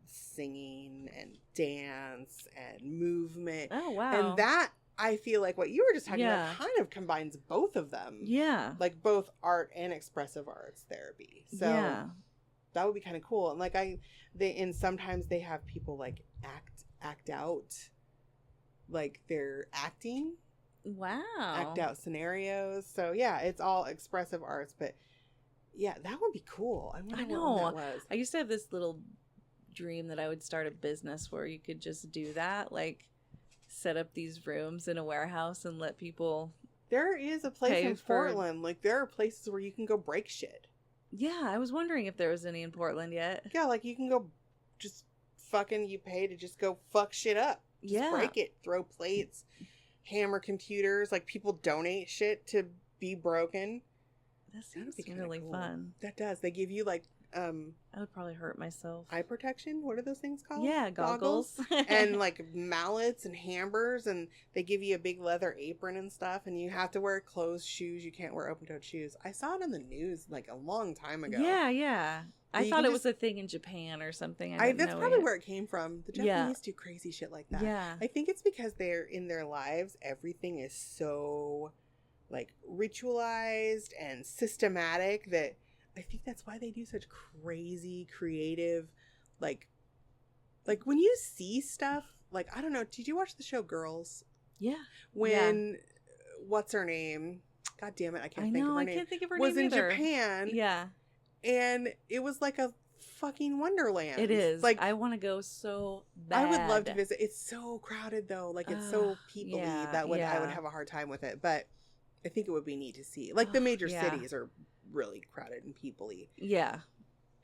singing and dance and movement. Oh, wow. And that, I feel like what you were just talking about kind of combines both of them. Yeah. Like both art and expressive arts therapy. So that would be kind of cool. And sometimes they have people like act out, like they're acting. Wow. Act out scenarios. So yeah, it's all expressive arts, but yeah, that would be cool. I know. What that was. I used to have this little dream that I would start a business where you could just do that, like set up these rooms in a warehouse and let people. There is a place in Portland. Like, there are places where you can go break shit. Yeah, I was wondering if there was any in Portland yet. Yeah, like you can go just fucking, you pay to just go fuck shit up. Just break it, throw plates, hammer computers. Like, people donate shit to be broken. That seems really fun. That does. They give you like I would probably hurt myself. Eye protection. What are those things called? Yeah, goggles. And like mallets and hammers, and they give you a big leather apron and stuff, and you have to wear closed shoes. You can't wear open-toed shoes. I saw it on the news like a long time ago. Yeah. I thought it was a thing in Japan or something. That's probably where it came from. The Japanese do crazy shit like that. Yeah. I think it's because they're in their lives, everything is so like ritualized and systematic that I think that's why they do such crazy, creative, like when you see stuff, like, I don't know, did you watch the show Girls? Yeah. When, what's her name? God damn it, I can't think of her name. I can't think of her was name in either. Japan. Yeah. And it was like a fucking wonderland. It is. Like, I want to go so bad. I would love to visit. It's so crowded though. Like, it's so people-y that I would have a hard time with it. But I think it would be neat to see. Like, the major Yeah. cities are really crowded and people-y. Yeah.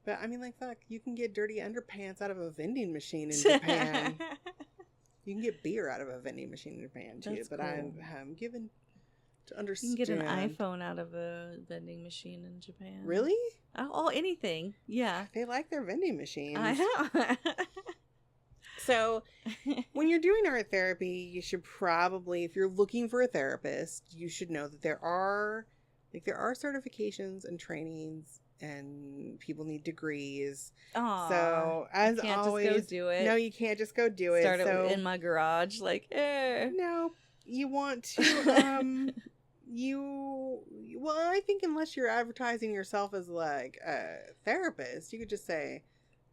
But, I mean, like, fuck, you can get dirty underpants out of a vending machine in Japan. You can get beer out of a vending machine in Japan, too. That's but cool. I'm given to You understand. can get an iPhone out of a vending machine in Japan. Really? Oh, anything. Yeah. They like their vending machines. I know. So, when you're doing art therapy, you should probably, if you're looking for a therapist, you should know that there are certifications and trainings, and people need degrees. Aw, So, as can't always, just go do it. no, you can't just go do it. Start it So, in my garage, like, no, you want to, well, I think unless you're advertising yourself as like a therapist, you could just say,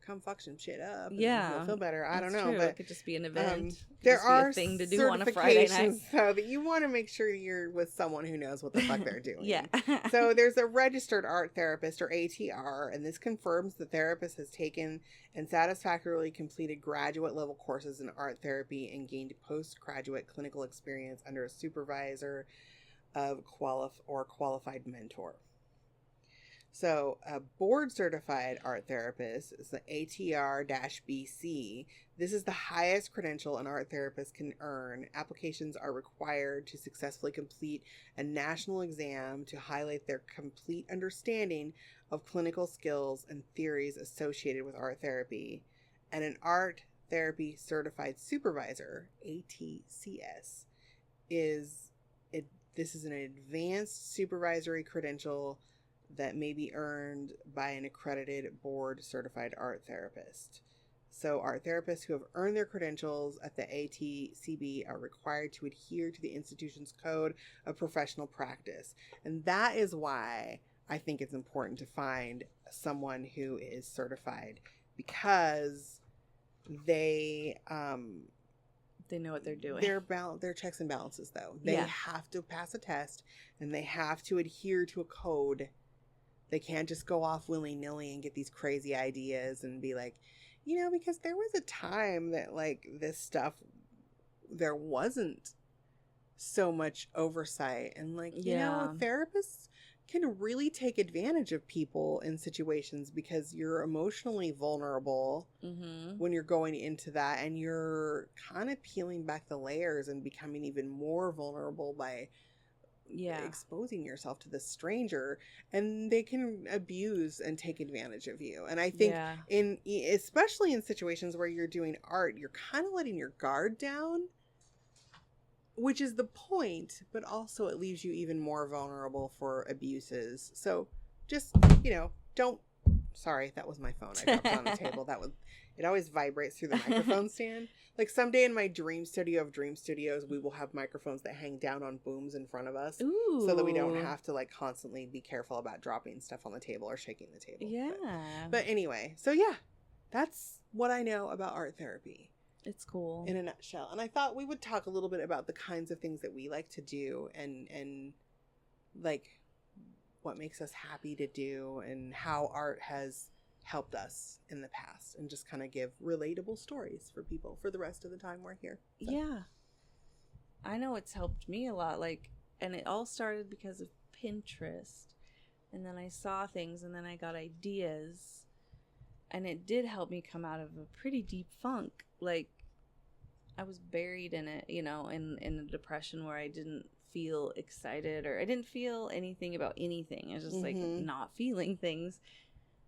come fuck some shit up. And Yeah, you'll feel better. I don't That's know, true. but it could just be an event. Could there just be a are thing to do on a Friday night. certifications, so that you want to make sure you're with someone who knows what the fuck they're doing. Yeah. So there's a registered art therapist, or ATR, and this confirms the therapist has taken and satisfactorily completed graduate level courses in art therapy and gained postgraduate clinical experience under a supervisor of qualified mentor. So a board certified art therapist is the ATR-BC. This is the highest credential an art therapist can earn. Applications are required to successfully complete a national exam to highlight their complete understanding of clinical skills and theories associated with art therapy. And an art therapy certified supervisor, ATCS, this is an advanced supervisory credential that may be earned by an accredited board certified art therapist. So art therapists who have earned their credentials at the ATCB are required to adhere to the institution's code of professional practice. And that is why I think it's important to find someone who is certified, because they know what they're doing. They're checks and balances, though. They have to pass a test, and they have to adhere to a code. They can't just go off willy-nilly and get these crazy ideas and be like, because there was a time that, like, this stuff, there wasn't so much oversight. And, like, therapists can really take advantage of people in situations because you're emotionally vulnerable when you're going into that, and you're kind of peeling back the layers and becoming even more vulnerable by exposing yourself to this stranger, and they can abuse and take advantage of you. And I think especially in situations where you're doing art, you're kind of letting your guard down, which is the point, but also it leaves you even more vulnerable for abuses. So just, don't, sorry, that was my phone. I dropped it on the table. It always vibrates through the microphone stand. Like, someday in my dream studio of dream studios, we will have microphones that hang down on booms in front of us. Ooh. So that we don't have to, like, constantly be careful about dropping stuff on the table or shaking the table. Yeah. But anyway, so yeah, that's what I know about art therapy. It's cool. In a nutshell. And I thought we would talk a little bit about the kinds of things that we like to do, and like what makes us happy to do, and how art has helped us in the past, and just kind of give relatable stories for people for the rest of the time we're here. So. Yeah. I know it's helped me a lot, and it all started because of Pinterest. And then I saw things, and then I got ideas, and it did help me come out of a pretty deep funk. Like, I was buried in it, in a depression where I didn't feel excited, or I didn't feel anything about anything. I was just like not feeling things.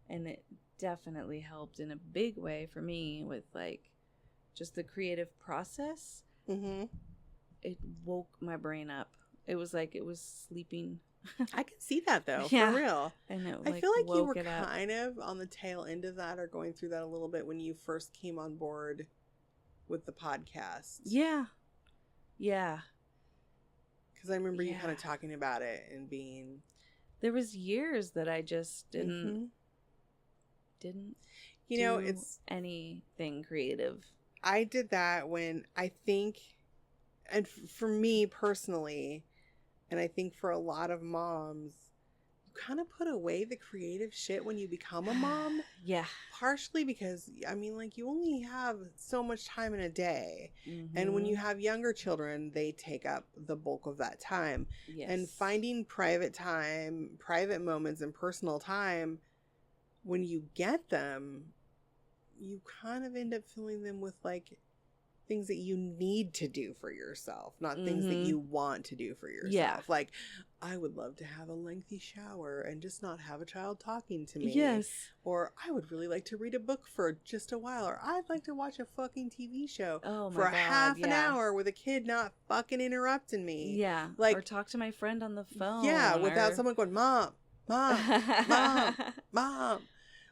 And it definitely helped in a big way for me with, like, just the creative process. It woke my brain up. It was like it was sleeping. I can see that, though, Yeah. for real. And it, I feel like you were woke it up. kind of on the tail end of that, or going through that a little bit when you first came on board with the podcast. Yeah. Yeah. Because I remember you Yeah. kind of talking about it and being... There was years that I just didn't do it's anything creative. I did that when I think, and for me personally, and I think for a lot of moms, kind of put away the creative shit when you become a mom. Yeah. Partially because, I mean, like, you only have so much time in a day. And when you have younger children, they take up the bulk of that time. Yes. And finding private time, private moments, and personal time, when you get them, you kind of end up filling them with, like, things that you need to do for yourself, not things that you want to do for yourself. Yeah. Like, I would love to have a lengthy shower and just not have a child talking to me. Yes. Or I would really like to read a book for just a while. Or I'd like to watch a fucking TV show for my God, half an yeah. hour with a kid not fucking interrupting me. Yeah. Like, or talk to my friend on the phone. yeah, without or... someone going, Mom, Mom, Mom, Mom.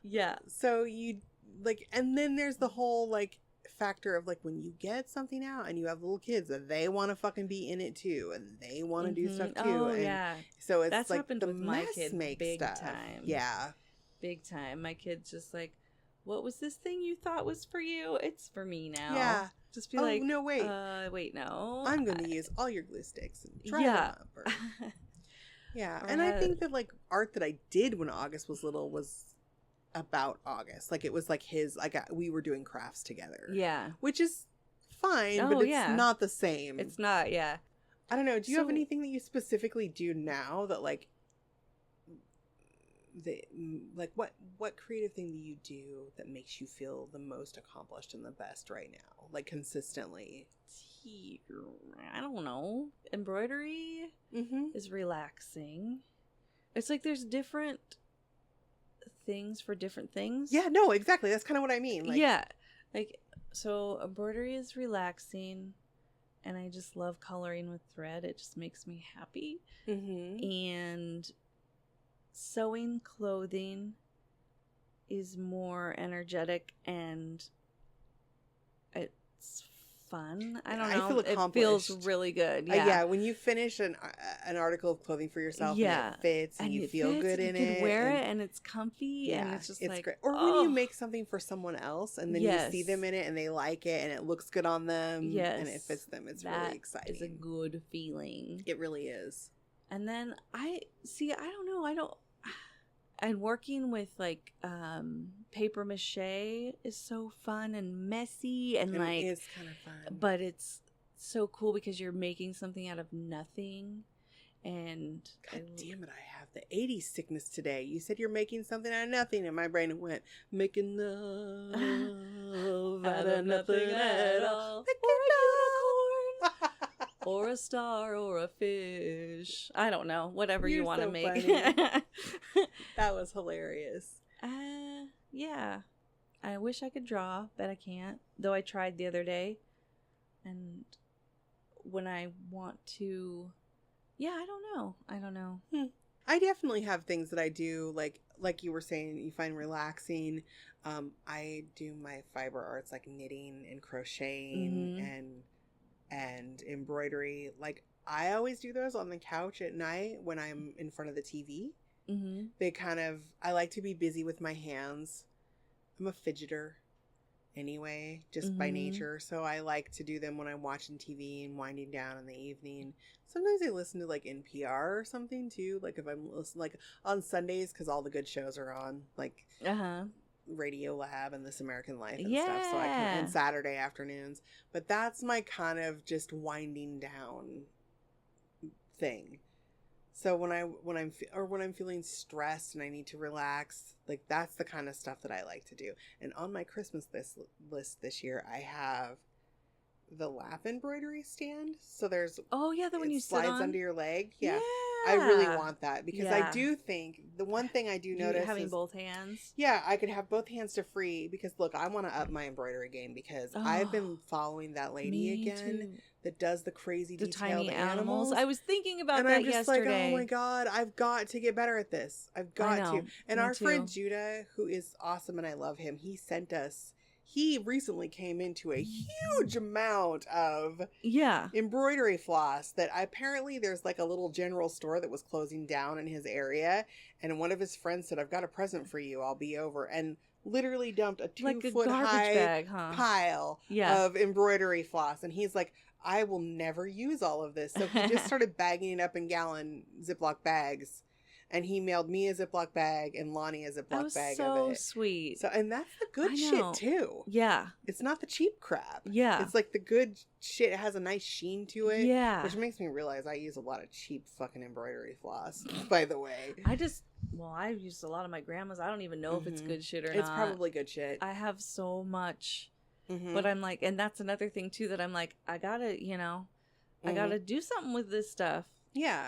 Yeah. So you, like, and then there's the whole, like, factor of, like, when you get something out and you have little kids that they want to fucking be in it too, and they want to do stuff too. Oh, and yeah. so it's That's like happened the with my mess kid makes big stuff. time. Yeah. Big time. My kid's just like, what was this thing you thought was for you? it's for me now. Yeah. Just be Oh, like, no, wait. Wait, no. I'm going to use all your glue sticks and dry Yeah. them up. Or, yeah. Or And I think that, like, art that I did when August was little was about August. Like, it was like his, like, we were doing crafts together. Yeah. Which is fine, but Oh, it's yeah. not the same. It's not, yeah. I don't know. Do you have So- anything that you specifically do now that, like, what creative thing do you do that makes you feel the most accomplished and the best right now, like, consistently? I don't know. Embroidery is relaxing. It's like there's different things for different things. Yeah, no, exactly. That's kind of what I mean. Like, yeah. Like, so embroidery is relaxing, and I just love coloring with thread. It just makes me happy. And sewing clothing is more energetic, and it's fun. I don't know. I feel it accomplished. feels really good. yeah. Yeah. When you finish an article of clothing for yourself, Yeah. and it fits, and you it feel fits, good in you it, can wear and- it, and it's comfy, and it's just like great. Or when you make something for someone else, and then you see Yes. them in it, and they like it, and it looks good on them, and it Yes. fits them. It's that really exciting. is a good feeling. It really is. And then I don't know, and working with, like, paper mache is so fun and messy, and like, it's kind of fun. but it's so cool because you're making something out of nothing. And God damn it, I have the 80s sickness today. You said you're making something out of nothing, and my brain went, making love out of nothing at all. or a star or a fish. I don't know. Whatever you You're want to so make. funny. That was hilarious. Yeah. I wish I could draw, but I can't. Though I tried the other day. And when I want to... Yeah, I don't know. I definitely have things that I do, like you were saying, you find relaxing. I do my fiber arts, like knitting and crocheting and embroidery. Like, I always do those on the couch at night when I'm in front of the TV. They I like to be busy with my hands. I'm a fidgeter anyway, just by nature. So I like to do them when I'm watching TV and winding down in the evening. Sometimes I listen to, like, NPR or something too. Like, if I'm listening, like, on Sundays, because all the good shows are on, like, Radio Lab and This American Life and stuff. So I can, and Saturday afternoons. But that's my kind of just winding down thing. So when I'm feeling stressed and I need to relax, like, that's the kind of stuff that I like to do. And on my Christmas list this year, I have the lap embroidery stand. So there's the one you sit slides on under your leg. Yeah. I really want that because I do think the one thing I do notice having is, both hands. Yeah, I could have both hands to free because, look, I want to up my embroidery game because I've been following that lady again that does the crazy the detailed tiny animals. I was thinking about and that I'm just yesterday. like, oh my God, I've got to get better at this. I've got to. And me our too. friend Judah, who is awesome and I love him, he recently came into a huge amount of embroidery floss that apparently there's, like, a little general store that was closing down in his area. And one of his friends said, I've got a present for you. I'll be over. And literally dumped a 2-foot high bag, huh? pile of embroidery floss. And he's like, I will never use all of this. So he just started bagging it up in gallon Ziploc bags. And he mailed me a Ziploc bag and Lonnie a That Ziploc was bag so of it. sweet. So, and that's the good I shit know. too. Yeah. It's not the cheap crap. Yeah. It's like the good shit. It has a nice sheen to it. Yeah. Which makes me realize I use a lot of cheap fucking embroidery floss, by the way. I've used a lot of my grandma's. I don't even know if it's good shit or not. It's probably good shit. I have so much. Mhm. But I'm like, and that's another thing too that I'm like, I gotta, I gotta do something with this stuff. Yeah.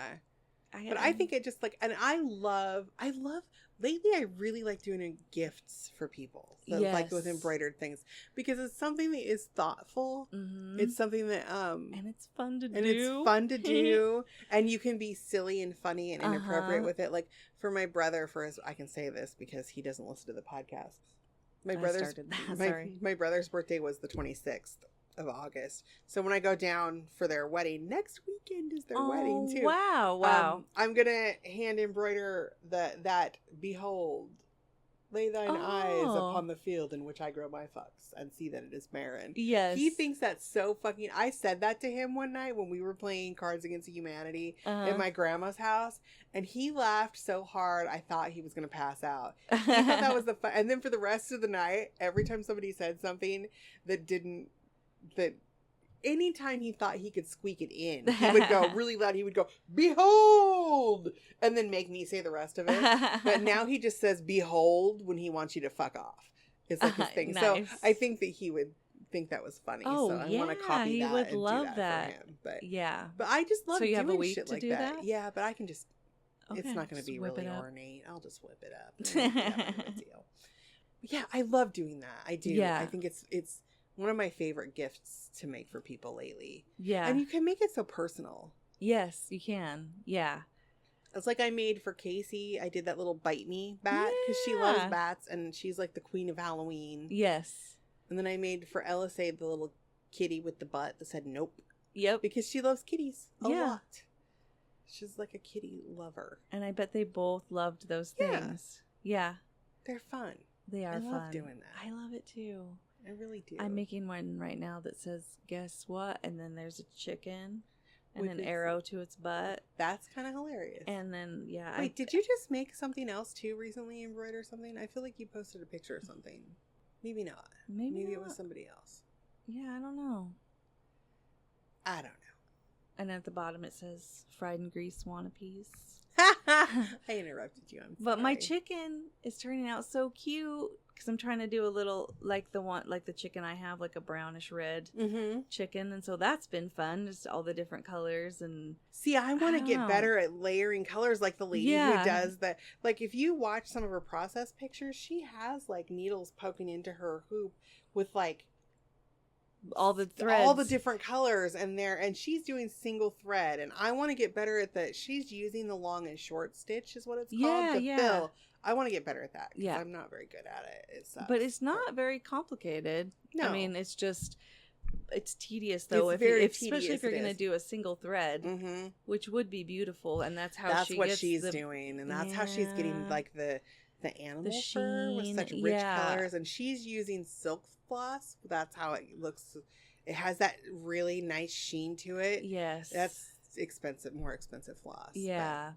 But I think it just like, and I love, lately I really like doing gifts for people. So like with embroidered things. Because it's something that is thoughtful. Mm-hmm. It's something that, and it's fun to do. And it's fun to do. And you can be silly and funny and inappropriate with it. Like for my brother, I can say this because he doesn't listen to the podcast. My brother's birthday was the 26th of August. So when I go down for their wedding, next weekend is their wedding too. Wow. I'm gonna hand embroider that behold, lay thine eyes upon the field in which I grow my fucks and see that it is barren. Yes. He thinks that's so fucking. I said that to him one night when we were playing Cards Against Humanity at my grandma's house, and he laughed so hard I thought he was gonna pass out. He thought that was the fun. And then for the rest of the night, every time somebody said something that anytime he thought he could squeak it in, he would go really loud. He would go, "Behold," and then make me say the rest of it. But now he just says "behold" when he wants you to fuck off. It's like his thing. Nice. So I think that he would think that was funny. Oh, so I want to copy he that would and love do that. for him. But yeah. but I just love So you have a doing week shit to like do that? Yeah, but I can just. It's Okay, not going to just be whip really it up. ornate. I'll just whip it up. It won't be that big of a deal. Yeah, I love doing that. I do. Yeah. I think it's one of my favorite gifts to make for people lately. Yeah. And you can make it so personal. Yes, you can. Yeah. It's like I made for Casey. I did that little bite me bat because she loves Yeah. bats and she's like the queen of Halloween. Yes. And then I made for Elisade the little kitty with the butt that said nope Yep. because she loves kitties a Yeah. lot. She's like a kitty lover. And I bet they both loved those Yeah. things. Yeah. They're fun. They are I fun. love doing that. I love it too. I really do. I'm making one right now that says "Guess what?" and then there's a chicken and With an its- arrow to its butt, That's kind of hilarious. and then Wait, did you just make something else too recently? Embroider something? I feel like you posted a picture of something. Maybe not. maybe it not. was somebody else. Yeah, I don't know. I don't And at the bottom it says "Fried and grease wannapes." know. I interrupted you. I'm But my sorry. chicken is turning out so cute because I'm trying to do a little like the chicken I have, like a brownish red Mm-hmm. chicken, and so that's been fun. Just all the different colors and See, I want to don't get know. better at layering colors like the lady Yeah. who does that. Like, if you watch some of her process pictures, she has, like, needles poking into her hoop with, like, all the threads, all the different colors and she's doing single thread, and I want to get better at that. She's using the long and short stitch is what it's Yeah, called, the yeah. fill. I want to get better at that. 'Cause Yeah. I'm not very good at it. It sucks. But it's not very complicated. No. I mean, it's tedious though. It's very especially tedious, if you're it going to is. do a single thread, Mm-hmm. which would be beautiful, and that's how That's she what gets she's the, doing, and that's how she's getting Yeah. like the animal fur with sheen, such rich yeah. colors, and she's using silk floss. That's how it looks. It has that really nice sheen to it. Yes, That's expensive, more expensive floss. but yeah.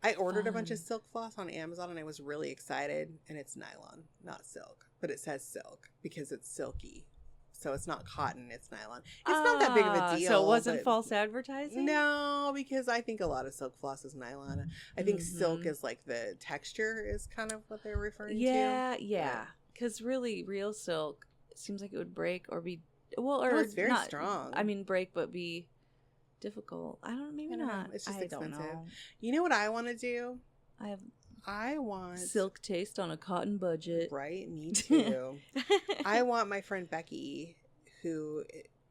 I ordered a bunch of Fun. silk floss on Amazon, and I was really excited. And it's nylon, not silk, but it says silk because it's silky. So it's not cotton, it's nylon. It's not that big of a deal. So it wasn't but- false advertising. No, because I think a lot of silk floss is nylon. I think silk Mhm. is like the texture is kind of what they're referring Yeah, to. yeah. Because really, real silk seems like it would break or be or No, it's very not, strong. I mean, break but be difficult. I don't. Maybe I don't know. not. It's just I don't expensive. know. You know what I want to do? I have I want silk taste on a cotton budget. Right, me too. I want my friend Becky, who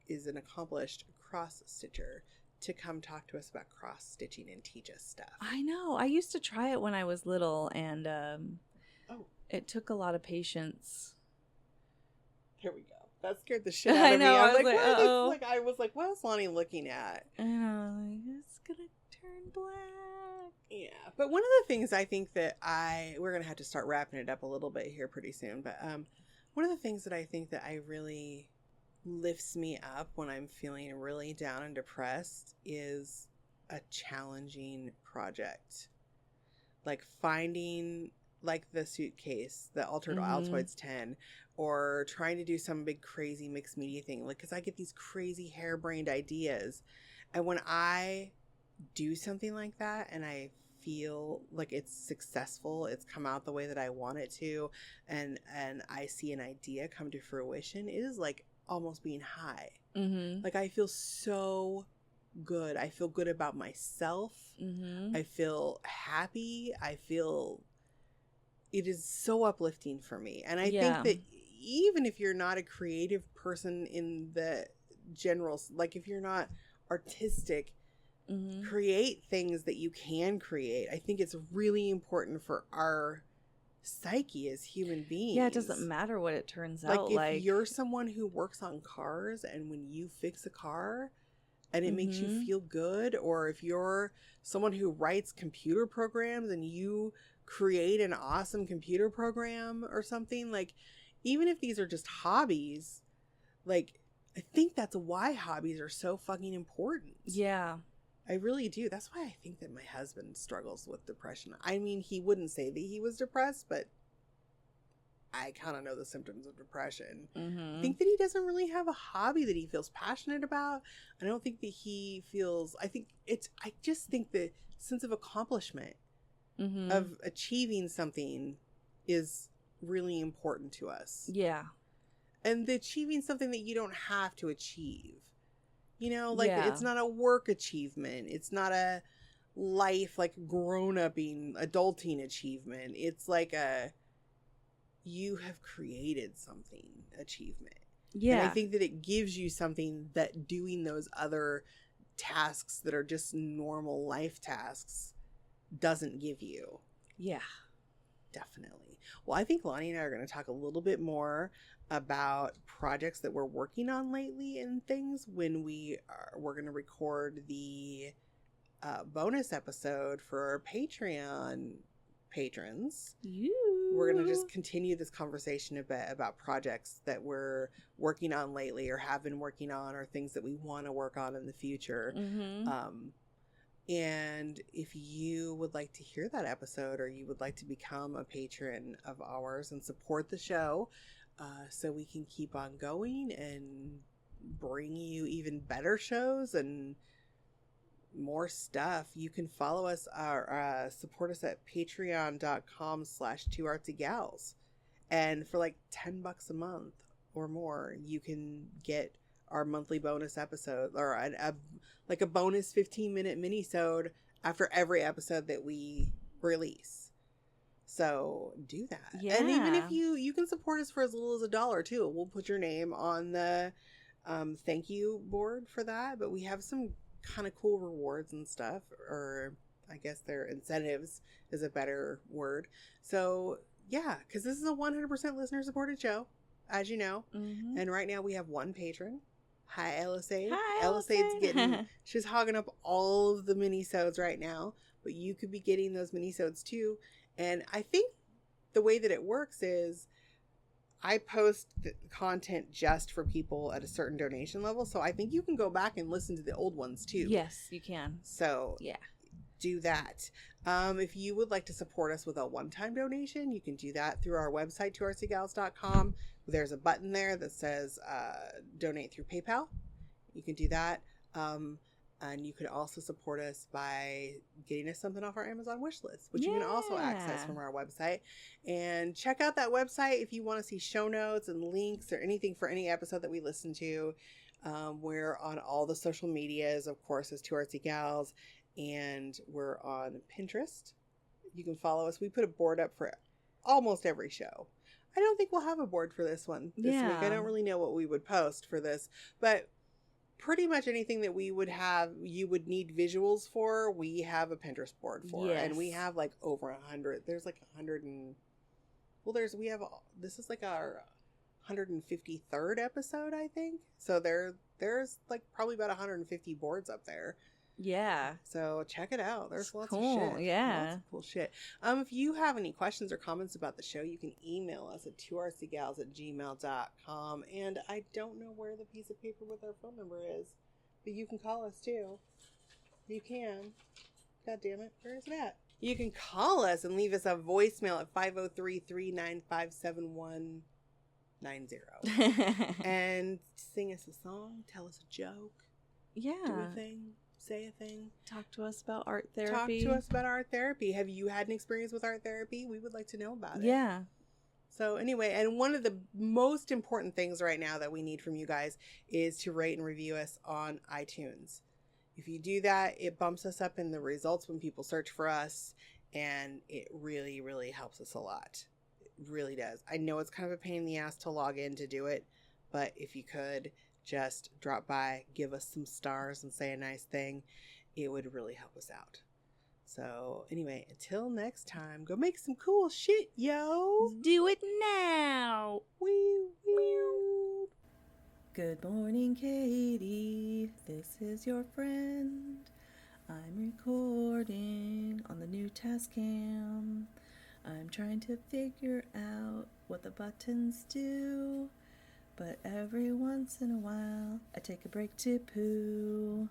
is an accomplished cross stitcher, to come talk to us about cross stitching and teach us stuff. I know. I used to try it when I was little, and Oh. it took a lot of patience. Here we go. That scared the shit out I of know, me. I I'm was like, like, what is, uh-oh. like, I was like, what is Lonnie looking at? And I was like, it's gonna turn black. Yeah, but one of the things I think that we're gonna have to start wrapping it up a little bit here pretty soon. But one of the things that I think that I really lifts me up when I'm feeling really down and depressed is a challenging project. like finding like the suitcase, the Altered Mhm. Altoids 10, or trying to do some big crazy mixed media thing. Like, because I get these crazy harebrained ideas. And when I do something like that and I feel like it's successful, it's come out the way that I want it to, and I see an idea come to fruition, it is like almost being high. Mhm. Like, I feel so good. I feel good about myself. Mhm. I feel happy. I feel it is so uplifting for me. And I think Yeah. that even if you're not a creative person in the general, like if you're not artistic, Mhm. create things that you can create. I think it's really important for our psyche as human beings. Yeah, it doesn't matter what it turns Like, out if like. you're someone who works on cars and when you fix a car and it makes you Mhm. feel good, or if you're someone who writes computer programs and you create an awesome computer program or something, like, even if these are just hobbies, like, I think that's why hobbies are so fucking important. Yeah. I really do. That's why I think that my husband struggles with depression. I mean, he wouldn't say that he was depressed, but I kind of know the symptoms of depression. I Mhm. think that he doesn't really have a hobby that he feels passionate about. I don't think that he feels, I just think the sense of accomplishment Mhm. of achieving something is really important to us. Yeah. And the achieving something that you don't have to achieve. You know, like, Yeah. it's not a work achievement. It's not a life, like, grown-upping, adulting achievement. It's like a, you have created something achievement. Yeah. And I think that it gives you something that doing those other tasks that are just normal life tasks doesn't give you. Yeah. Definitely. Well, I think Lonnie and I are going to talk a little bit more about projects that we're working on lately and things when we're going to record the bonus episode for our Patreon patrons. We're going to just continue this conversation a bit about projects that we're working on lately or have been working on, or things that we want to work on in the future. Mhm. And if you would like to hear that episode, or you would like to become a patron of ours and support the show, so we can keep on going and bring you even better shows and more stuff, you can follow us or support us at patreon.com/2artsygals. And for like $10 a month or more, you can get our monthly bonus episode, or like a bonus 15-minute mini-sode after every episode that we release. So do that. Yeah. And even if you can support us for as little as $1 too. We'll put your name on the thank you board for that. But we have some kind of cool rewards and stuff, or I guess their incentives is a better word. So yeah, because this is a 100% listener supported show, as you know. Mhm. And right now we have one patron. Hi, Elisade. Hi, Elisade's Elisade. she's hogging up all of the mini-sodes right now, but you could be getting those mini-sodes too. And I think the way that it works is I post the content just for people at a certain donation level. So I think you can go back and listen to the old ones too. Yes, you can. So Yeah. do that. If you would like to support us with a one-time donation, you can do that through our website, 2artsygals.com. There's a button there that says donate through PayPal. You can do that. And you could also support us by getting us something off our Amazon wish list, which you can also access from our website. And check out that website if you want to see show notes and links or anything for any episode that we listen to. We're on all the social medias, of course, as 2artsygals. And we're on Pinterest. You can follow us. We put a board up for almost every show. I don't think we'll have a board for this one this week. I don't really know what we would post for this, but pretty much anything that we would have, you would need visuals for, we have a Pinterest board for. Yes. And we have like over 100. There's like 100 and, well, this is like our 153rd episode, I think. So there's like probably about 150 boards up there. Yeah. So check it out. There's lots cool. of shit. Yeah. Lots of cool shit. If you have any questions or comments about the show, you can email us at 2artsygals@gmail.com. And I don't know where the piece of paper with our phone number is, but you can call us too. You can. God damn it. Where is it at? You can call us and leave us a voicemail at 503-395-7190 and sing us a song, tell us a joke, Yeah. do a thing, say a thing. Talk to us about art therapy. Talk to us about art therapy. Have you had an experience with art therapy? We would like to know about it. Yeah. So anyway, and one of the most important things right now that we need from you guys is to rate and review us on iTunes. If you do that, it bumps us up in the results when people search for us, and it really, really helps us a lot. It really does. I know it's kind of a pain in the ass to log in to do it, but if you could just drop by, give us some stars, and say a nice thing, it would really help us out. So anyway, until next time, go make some cool shit, yo. Do it now. Wee. Good morning, Katie. This is your friend. I'm recording on the new Tascam. I'm trying to figure out what the buttons do, but every once in a while I take a break to poo.